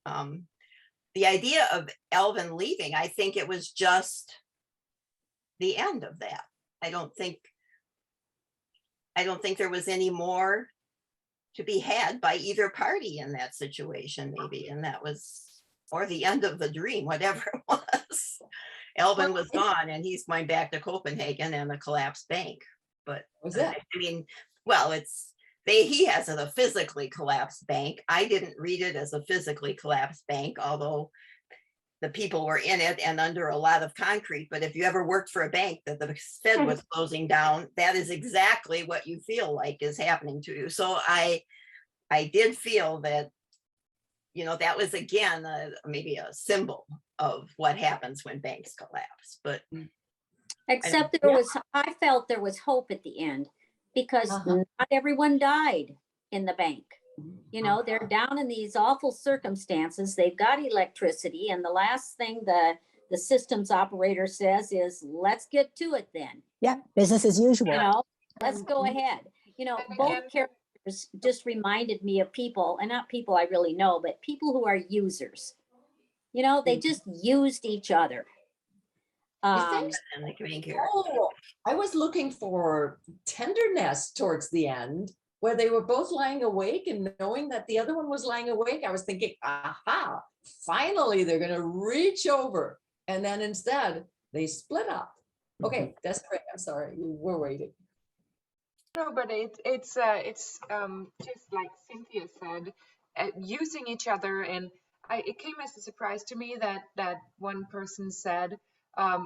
Speaker 12: the idea of Alvin leaving, I think it was just the end of that. I don't think there was any more to be had by either party in that situation, maybe. And that was, or the end of the dream, whatever it was. Alvin was gone and he's going back to Copenhagen and a collapsed bank. But I mean, well, he has a physically collapsed bank. I didn't read it as a physically collapsed bank, although the people were in it and under a lot of concrete. But if you ever worked for a bank that the Fed was closing down, that is exactly what you feel like is happening to you. So I did feel that, that was again, maybe a symbol of what happens when banks collapse. But
Speaker 4: except I felt there was hope at the end, because not everyone died in the bank. They're down in these awful circumstances. They've got electricity, and the last thing the systems operator says is, let's get to it then.
Speaker 9: Yeah, business as usual.
Speaker 4: Let's go ahead. Both characters just reminded me of people, and not people I really know, but people who are users. They just used each other.
Speaker 1: think
Speaker 12: And the main character.
Speaker 1: Oh, I was looking for tenderness towards the end, where they were both lying awake and knowing that the other one was lying awake. I was thinking, aha, finally they're going to reach over. And then instead they split up. Okay, that's great. I'm sorry, you were waiting.
Speaker 2: No, but it's just like Cynthia said, using each other, and it came as a surprise to me that one person said,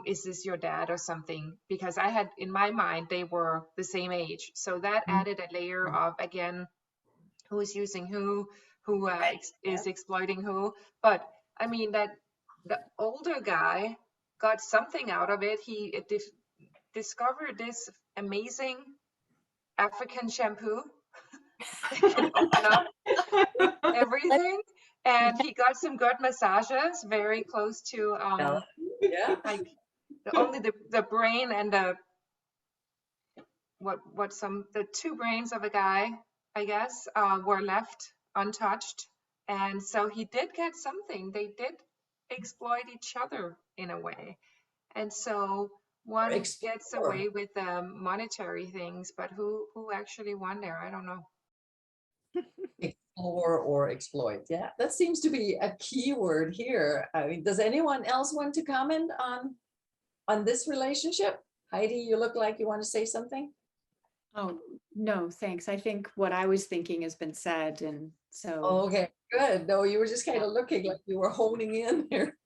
Speaker 2: "Is this your dad or something?" Because I had in my mind they were the same age, so that added a layer of again, who is using who is exploiting who. But I mean that the older guy got something out of it. He discovered this amazing African shampoo that can open up everything, and he got some good massages very close to
Speaker 1: Yeah.
Speaker 2: like only the brain and the the two brains of a guy, I guess, were left untouched, and so he did get something. They did exploit each other in a way, and so one gets away with monetary things, but who actually won there? I don't know.
Speaker 1: Explore or exploit. Yeah, that seems to be a key word here. I mean, does anyone else want to comment on this relationship? Heidi, you look like you want to say something.
Speaker 6: Oh, no, thanks. I think what I was thinking has been said, and so.
Speaker 1: Okay, good. No, you were just kind of looking like you were honing in here.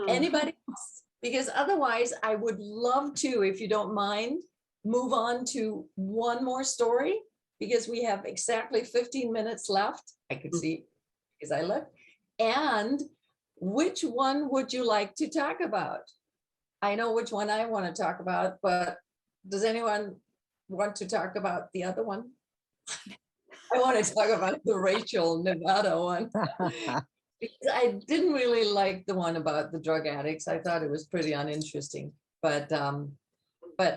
Speaker 1: Anybody else? Because otherwise I would love to, if you don't mind, move on to one more story, because we have exactly 15 minutes left. I could see because I looked. And which one would you like to talk about? I know which one I want to talk about, but does anyone want to talk about the other one? I want to talk about the Rachel, Nevada one. Because I didn't really like the one about the drug addicts. I thought it was pretty uninteresting, but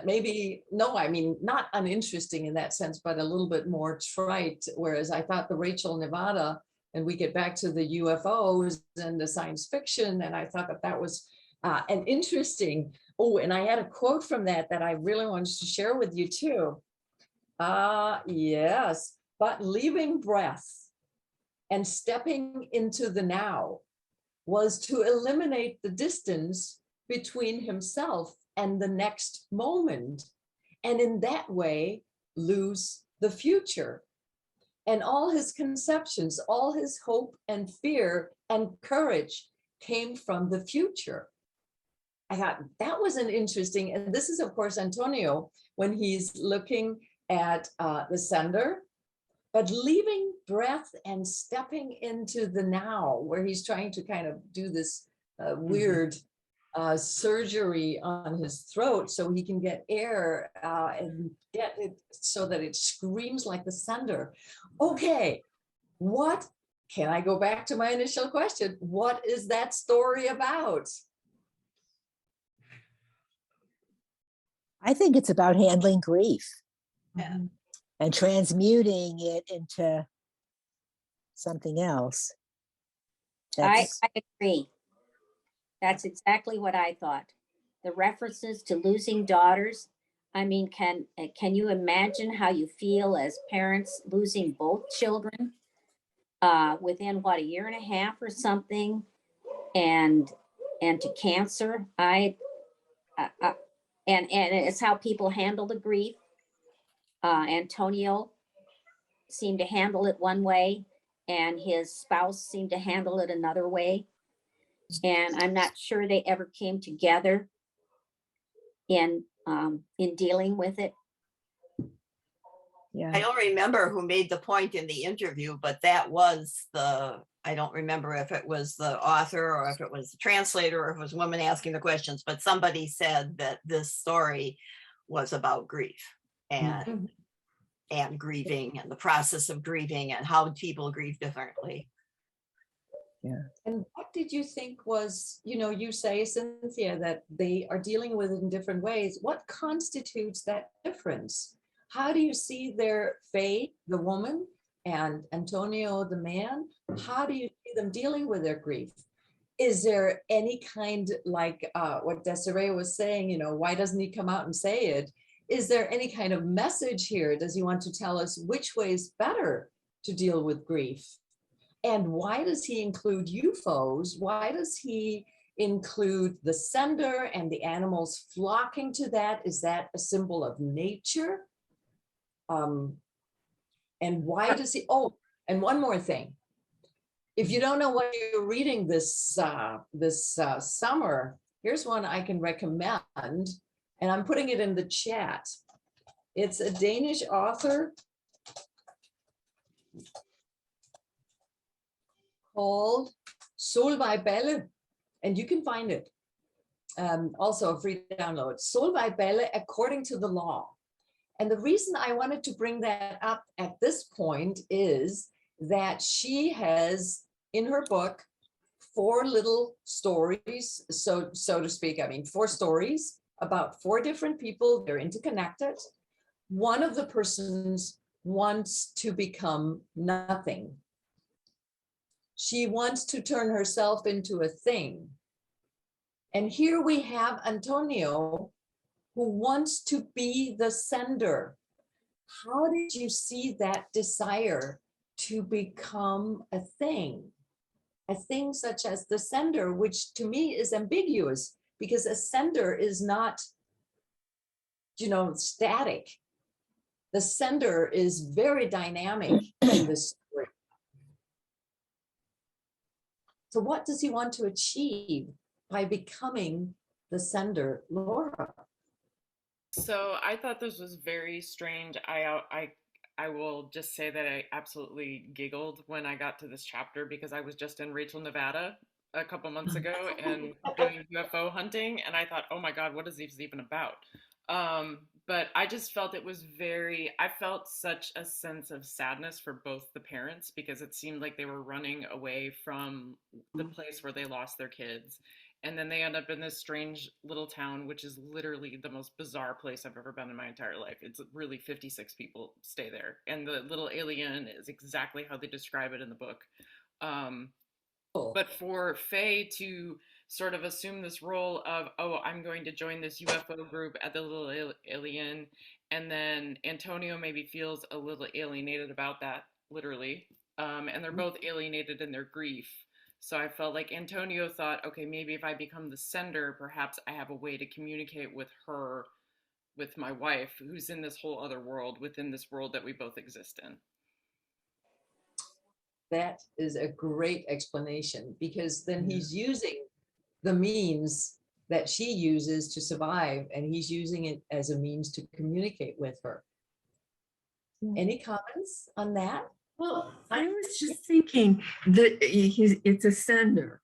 Speaker 1: maybe, no, I mean, not uninteresting in that sense, but a little bit more trite. Whereas I thought the Rachel, Nevada, and we get back to the UFOs and the science fiction, and I thought that was an interesting. Oh, and I had a quote from that I really wanted to share with you too. Yes, but leaving breath and stepping into the now was to eliminate the distance between himself and the next moment, and in that way lose the future. And all his conceptions, all his hope and fear and courage came from the future. I thought that was an interesting, and this is of course Antonio when he's looking at the sender, but leaving breath and stepping into the now, where he's trying to kind of do this weird surgery on his throat so he can get air and get it so that it screams like the sender. Okay, what, can I go back to my initial question? What is that story about?
Speaker 9: I think it's about handling grief.
Speaker 12: Yeah.
Speaker 9: And transmuting it into something else.
Speaker 4: I agree. That's exactly what I thought. The references to losing daughters. I mean, can you imagine how you feel as parents losing both children within what, a year and a half or something, and to cancer? And it's how people handle the grief. Antonio seemed to handle it one way, and his spouse seemed to handle it another way. And I'm not sure they ever came together in dealing with it.
Speaker 12: I don't remember who made the point in the interview, but that was I don't remember if it was the author or if it was the translator or if it was a woman asking the questions, but somebody said that this story was about grief and grieving and the process of grieving and how people grieve differently.
Speaker 9: Yeah.
Speaker 1: And what did you think was, you say, Cynthia, that they are dealing with it in different ways. What constitutes that difference? How do you see their Faye, the woman, and Antonio, the man? How do you see them dealing with their grief? Is there any kind, like what Desiree was saying, you know, why doesn't he come out and say it? Is there any kind of message here? Does he want to tell us which way is better to deal with grief? And why does he include UFOs? Why does he include the sender and the animals flocking to that? Is that a symbol of nature? And why does he, oh, and one more thing. If you don't know what you're reading this summer, here's one I can recommend, and I'm putting it in the chat. It's a Danish author called Solvej Balle, and you can find it. Also a free download. Solvej Balle, According to the Law. And the reason I wanted to bring that up at this point is that she has, in her book, 4 little stories, so to speak. I mean, 4 stories about 4 different people. They're interconnected. One of the persons wants to become nothing. She wants to turn herself into a thing. And here we have Antonio, who wants to be the sender. How did you see that desire to become a thing such as the sender, which to me is ambiguous, because a sender is not, you know, static. The sender is very dynamic in this story. So what does he want to achieve by becoming the sender, Laura?
Speaker 8: So I thought this was very strange. I will just say that I absolutely giggled when I got to this chapter because I was just in Rachel, Nevada a couple months ago and doing UFO hunting, and I thought, oh my God, what is this even about? But I just felt it was I felt such a sense of sadness for both the parents because it seemed like they were running away from the place where they lost their kids. And then they end up in this strange little town, which is literally the most bizarre place I've ever been in my entire life. It's really 56 people stay there. And the little alien is exactly how they describe it in the book. But for Faye to sort of assume this role of, oh, I'm going to join this UFO group at the little alien. And then Antonio maybe feels a little alienated about that, literally. And they're both alienated in their grief. So I felt like Antonio thought, okay, maybe if I become the sender, perhaps I have a way to communicate with her, with my wife, who's in this whole other world, within this world that we both exist in.
Speaker 1: That is a great explanation, because then he's using the means that she uses to survive, and he's using it as a means to communicate with her. Any comments on that?
Speaker 7: Well, I was just thinking that it's a sender.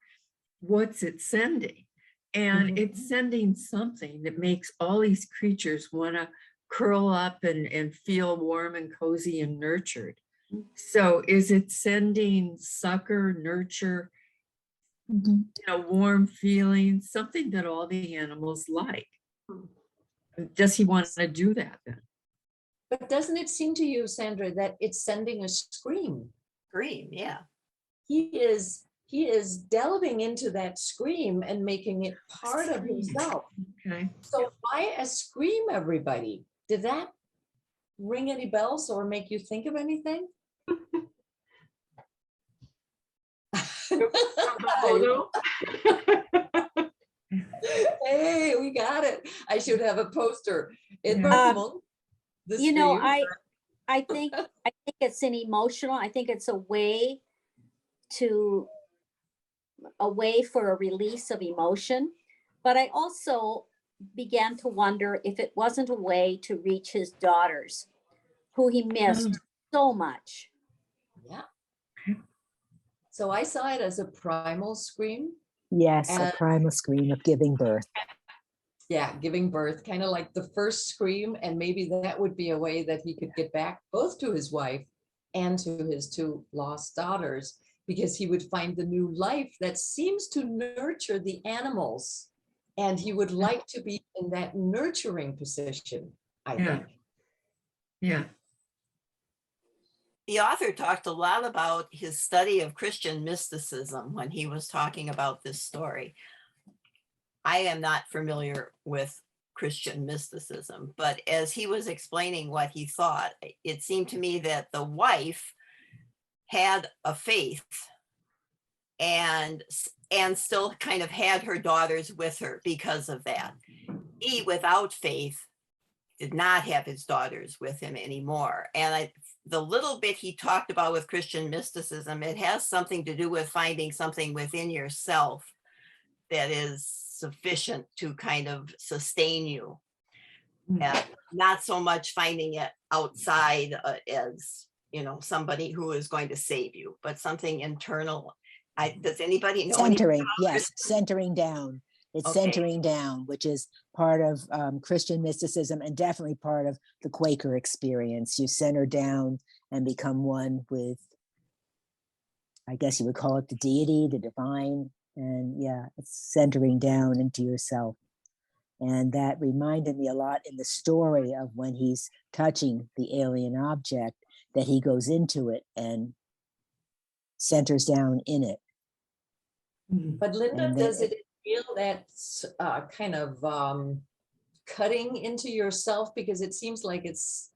Speaker 7: What's it sending? And it's sending something that makes all these creatures want to curl up and feel warm and cozy and nurtured. So is it sending succor, nurture, you know, warm feelings, something that all the animals like? Does he want to do that then?
Speaker 1: But doesn't it seem to you, Sandra, that it's sending a scream?
Speaker 12: Scream, yeah.
Speaker 1: He is delving into that scream and making it part of himself.
Speaker 7: Okay.
Speaker 1: So why a scream, everybody? Did that ring any bells or make you think of anything? Hey, we got it. I should have a poster.
Speaker 4: You know, I think it's an emotional. I think it's a way for a release of emotion. But I also began to wonder if it wasn't a way to reach his daughters, who he missed so much.
Speaker 1: Yeah. So I saw it as a primal scream.
Speaker 9: Yes, a primal scream of giving birth.
Speaker 1: Yeah, giving birth, kind of like the first scream. And maybe that would be a way that he could get back both to his wife and to his 2 lost daughters, because he would find the new life that seems to nurture the animals. And he would like to be in that nurturing position, I think.
Speaker 7: Yeah.
Speaker 12: the author talked a lot about his study of Christian mysticism when he was talking about this story. I am not familiar with Christian mysticism, but as he was explaining what he thought, it seemed to me that the wife had a faith and still kind of had her daughters with her because of that. He, without faith, did not have his daughters with him anymore. And the little bit he talked about with Christian mysticism, it has something to do with finding something within yourself that is sufficient to kind of sustain you. And not so much finding it outside as, you know, somebody who is going to save you, but something internal. Does anybody know?
Speaker 9: Centering, yes, centering down. It's
Speaker 12: Okay.
Speaker 9: centering down, which is part of Christian mysticism and definitely part of the Quaker experience. You center down and become one with, I guess you would call it the deity, the divine. And yeah, it's centering down into yourself. And that reminded me a lot in the story of when he's touching the alien object, that he goes into it and centers down in it.
Speaker 1: But Linda,
Speaker 9: And then
Speaker 1: does it feel that kind of cutting into yourself? Because it seems like it's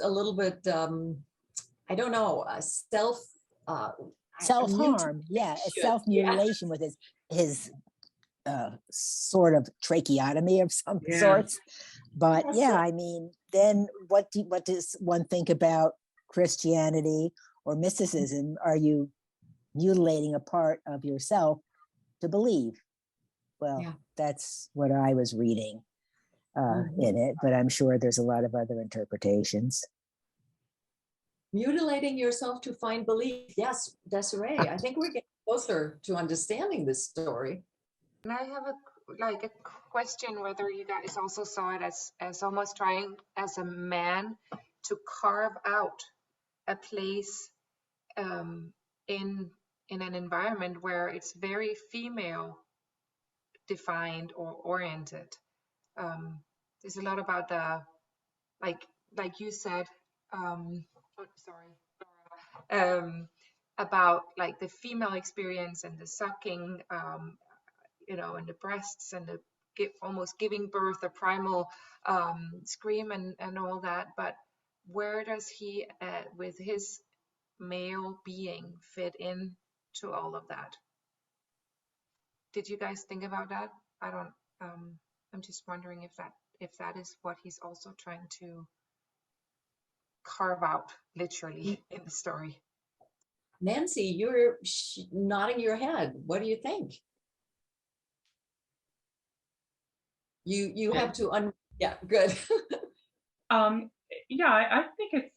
Speaker 1: a little bit, I don't know,
Speaker 9: self-harm, yeah, it's self-mutilation with his sort of tracheotomy of some sorts. But yeah, I mean, then what does one think about Christianity or mysticism? Are you mutilating a part of yourself to believe? Well, that's what I was reading in it, but I'm sure there's a lot of other interpretations.
Speaker 1: Mutilating yourself to find belief. Yes, Desiree, I think we're getting closer to understanding this story.
Speaker 2: And I have a question whether you guys also saw it as almost trying as a man to carve out a place in an environment where it's very female defined or oriented. There's a lot about the like you said, about like the female experience and the sucking, you know, and the breasts and the almost giving birth, a primal scream and all that. But where does he, with his male being, fit in to all of that? Did you guys think about that? I don't. I'm just wondering if that is what he's also trying to carve out, literally, in the story.
Speaker 1: Nancy, you're nodding your head. What do you think? You have to yeah, good.
Speaker 5: Yeah, I think it's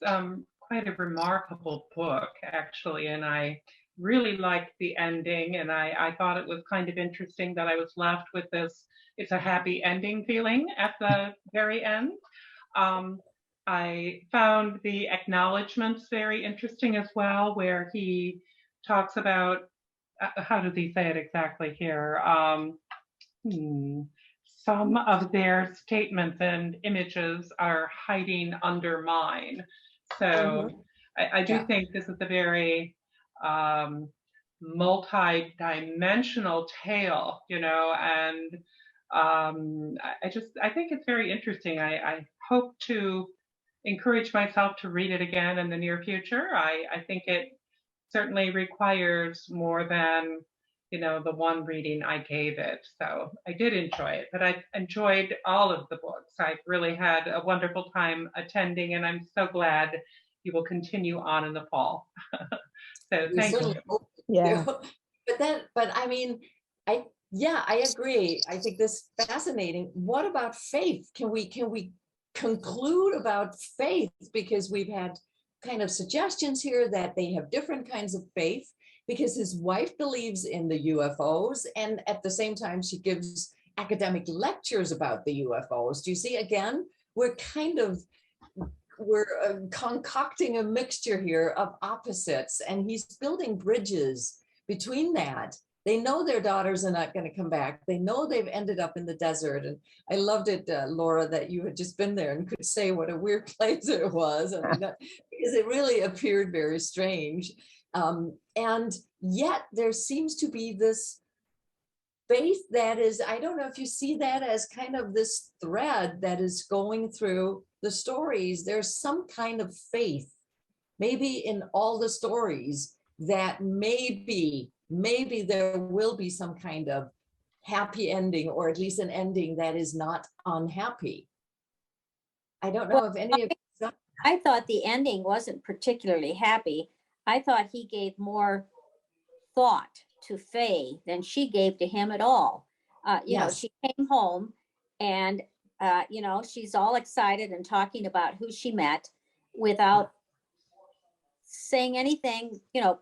Speaker 5: quite a remarkable book, actually, and I really liked the ending, and I thought it was kind of interesting that I was left with this, it's a happy ending feeling at the very end. I found the acknowledgments very interesting as well, where he talks about, how does he say it exactly here? Some of their statements and images are hiding under mine. So I do think this is a very multi-dimensional tale, you know, and I think it's very interesting. I hope to encourage myself to read it again in the near future. I think it certainly requires more than, you know, the one reading I gave it. So I did enjoy it, but I enjoyed all of the books. I really had a wonderful time attending, and I'm so glad you will continue on in the fall. So thank you.
Speaker 9: Yeah.
Speaker 1: But I mean, I agree. I think this is fascinating. What about faith? Can we conclude about faith? Because we've had kind of suggestions here that they have different kinds of faith, because his wife believes in the UFOs, and at the same time she gives academic lectures about the UFOs. Do you see, again, we're concocting a mixture here of opposites, and he's building bridges between that. They know their daughters are not going to come back. They know they've ended up in the desert. And I loved it, Laura, that you had just been there and could say what a weird place it was. I mean, because it really appeared very strange. And yet there seems to be this faith that is, I don't know if you see that as kind of this thread that is going through the stories. There's some kind of faith, maybe in all the stories, that maybe there will be some kind of happy ending, or at least an ending that is not unhappy. I don't know if any of you.
Speaker 4: I thought the ending wasn't particularly happy. I thought he gave more thought to Faye than she gave to him at all. You know,
Speaker 1: Yes.
Speaker 4: she came home and, you know, she's all excited and talking about who she met without saying anything, you know,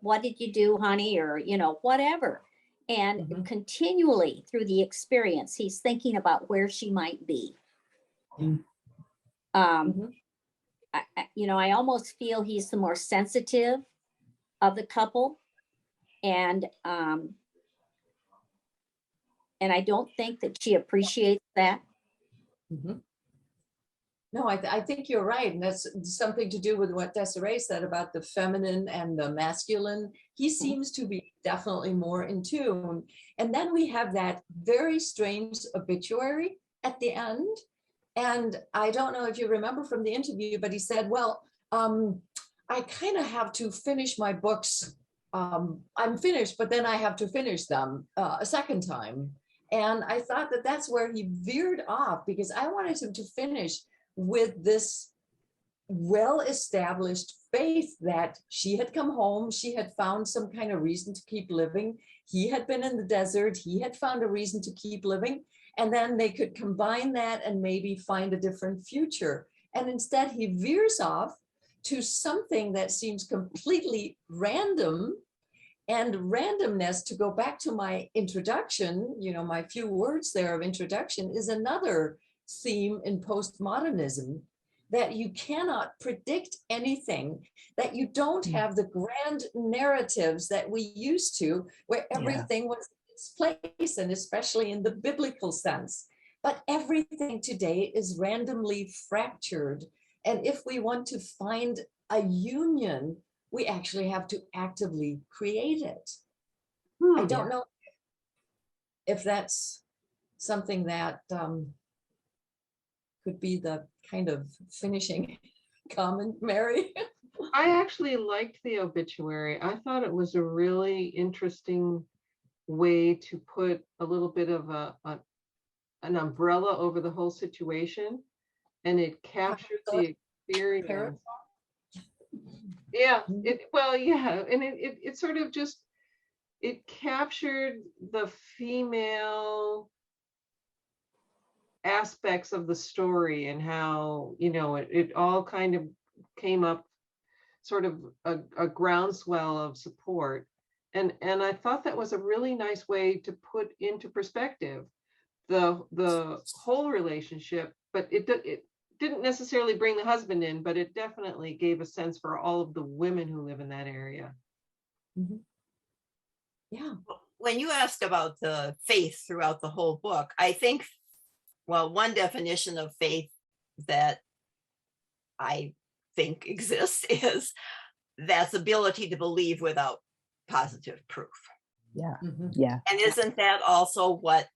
Speaker 4: what did you do, honey? Or, you know, whatever. And continually through the experience, he's thinking about where she might be. You know, I almost feel he's the more sensitive of the couple. And I don't think that she appreciates that.
Speaker 1: No, I think you're right. And that's something to do with what Desiree said about the feminine and the masculine. He seems to be definitely more in tune. And then we have that very strange obituary at the end. And I don't know if you remember from the interview, but he said, well, I kind of have to finish my books. I'm finished, but then I have to finish them a second time. And I thought that that's where he veered off, because I wanted him to finish with this well-established faith that she had come home, she had found some kind of reason to keep living. He had been in the desert, he had found a reason to keep living, and then they could combine that and maybe find a different future. And instead he veers off to something that seems completely random. And randomness, to go back to my introduction, you know, my few words there of introduction, is another theme in postmodernism, that you cannot predict anything, that you don't have the grand narratives that we used to, where everything was in its place, and especially in the biblical sense. But everything today is randomly fractured. And if we want to find a union, we actually have to actively create it. I don't know if that's something that could be the kind of finishing comment, Mary.
Speaker 14: I actually liked the obituary. I thought it was a really interesting way to put a little bit of an umbrella over the whole situation, and it captured the experience. Yeah, and it sort of just, it captured the female aspects of the story, and how, you know, it all kind of came up sort of a groundswell of support. And I thought that was a really nice way to put into perspective the whole relationship, but it didn't necessarily bring the husband in, but it definitely gave a sense for all of the women who live in that area.
Speaker 1: Yeah.
Speaker 12: When you asked about the faith throughout the whole book, I think, well, one definition of faith that I think exists is that's ability to believe without positive proof.
Speaker 9: Yeah.
Speaker 12: And isn't that also what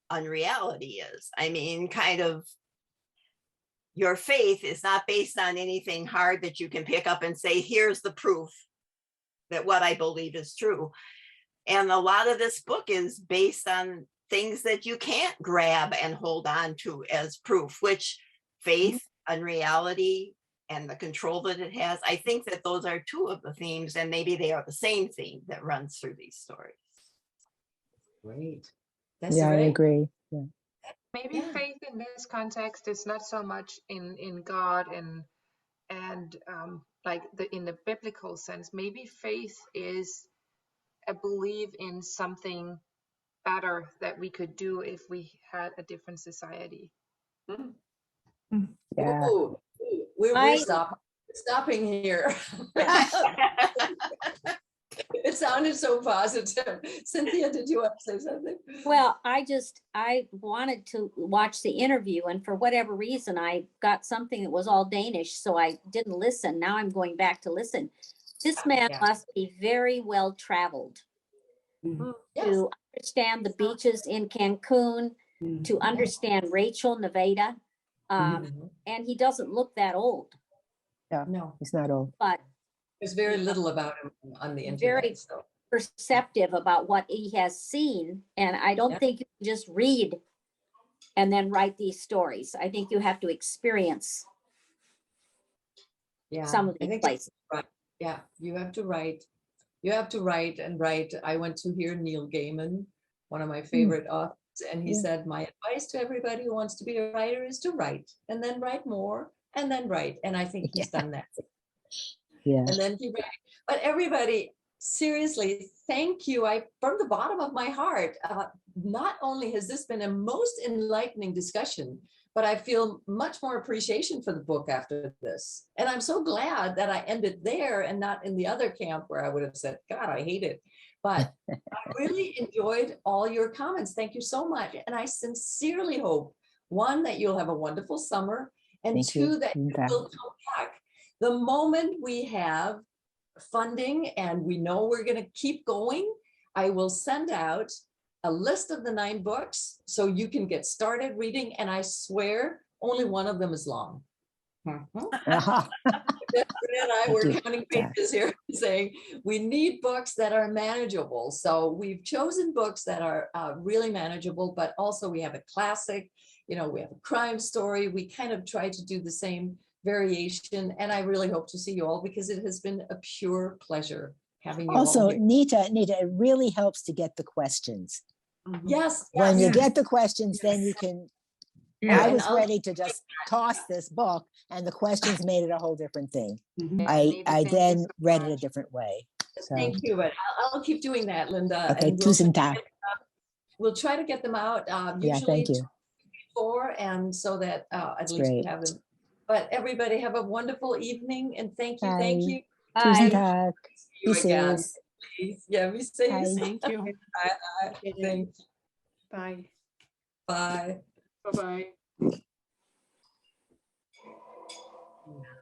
Speaker 12: unreality is? I mean, kind of, your faith is not based on anything hard that you can pick up and say, here's the proof that what I believe is true. And a lot of this book is based on things that you can't grab and hold on to as proof, which faith, unreality, and the control that it has. I think that those are two of the themes, and maybe they are the same theme that runs through these stories.
Speaker 1: Great.
Speaker 9: Yeah, I agree. Yeah.
Speaker 2: Maybe faith in this context is not so much in God and like in the biblical sense. Maybe faith is a belief in something better that we could do if we had a different society.
Speaker 9: Yeah.
Speaker 1: Ooh, we're stopping here. It sounded so positive. Cynthia, did you want to say something?
Speaker 4: Well, I wanted to watch the interview, and for whatever reason, I got something that was all Danish, so I didn't listen. Now I'm going back to listen. This man
Speaker 1: Yeah.
Speaker 4: must be very well traveled
Speaker 1: Yes.
Speaker 4: to understand the beaches in Cancun, to understand Rachel, Nevada. And he doesn't look that old,
Speaker 1: No,
Speaker 9: He's not old.
Speaker 4: but
Speaker 1: there's very little about him on the
Speaker 4: very
Speaker 1: internet. So
Speaker 4: perceptive about what he has seen. And I don't
Speaker 1: Yeah.
Speaker 4: think you can just read and then write these stories. I think you have to experience
Speaker 1: yeah,
Speaker 4: some of
Speaker 1: I
Speaker 4: these
Speaker 1: think
Speaker 4: places.
Speaker 1: right. Yeah, you have to write. You have to write and write. I went to hear Neil Gaiman, one of my favorite authors, and he said, my advice to everybody who wants to be a writer is to write, and then write more, and then write. And I think he's done that.
Speaker 9: Yeah.
Speaker 1: And then keep writing. But everybody, seriously, thank you. From the bottom of my heart, not only has this been a most enlightening discussion, but I feel much more appreciation for the book after this. And I'm so glad that I ended there and not in the other camp where I would have said, God, I hate it. But I really enjoyed all your comments. Thank you so much. And I sincerely hope, one, that you'll have a wonderful summer, and
Speaker 9: Thank you.
Speaker 1: two, that you will come back. The moment we have funding and we know we're going to keep going, I will send out a list of the 9 books so you can get started reading. And I swear only one of them is long.
Speaker 9: Uh-huh.
Speaker 1: And I were
Speaker 9: Thank you.
Speaker 1: counting pages here saying we need books that are manageable. So we've chosen books that are really manageable, but also we have a classic, we have a crime story. We kind of try to do the same variation. And I really hope to see you all because it has been a pure pleasure having you all
Speaker 9: Also,
Speaker 1: here.
Speaker 9: Nita, it really helps to get the questions.
Speaker 1: Yes.
Speaker 9: When you
Speaker 1: yes.
Speaker 9: get the questions, then you can.
Speaker 7: Yeah.
Speaker 9: I
Speaker 1: and
Speaker 9: was
Speaker 1: I'll-
Speaker 9: ready to just toss this book, and the questions made it a whole different thing.
Speaker 11: Nita,
Speaker 9: I
Speaker 11: thank you
Speaker 9: then
Speaker 11: so
Speaker 9: read it a
Speaker 11: much.
Speaker 9: different way. So,
Speaker 1: Thank you, but I'll keep doing that, Linda.
Speaker 9: okay,
Speaker 1: and
Speaker 9: tusen tak.
Speaker 1: we'll try to get them out
Speaker 9: Yeah,
Speaker 1: usually
Speaker 9: thank you.
Speaker 1: 4, and so that at
Speaker 9: That's
Speaker 1: least we
Speaker 9: great.
Speaker 1: have them. But everybody have a wonderful evening, and thank you, thank
Speaker 9: Bye.
Speaker 1: you.
Speaker 9: Tusen
Speaker 4: Bye.
Speaker 9: tak.
Speaker 1: See you
Speaker 9: Be
Speaker 1: again.
Speaker 9: safe.
Speaker 1: Please. Yeah, be safe.
Speaker 9: Bye.
Speaker 6: Thank you.
Speaker 1: Bye. Thank you.
Speaker 6: Bye.
Speaker 1: Bye.
Speaker 14: Bye-bye.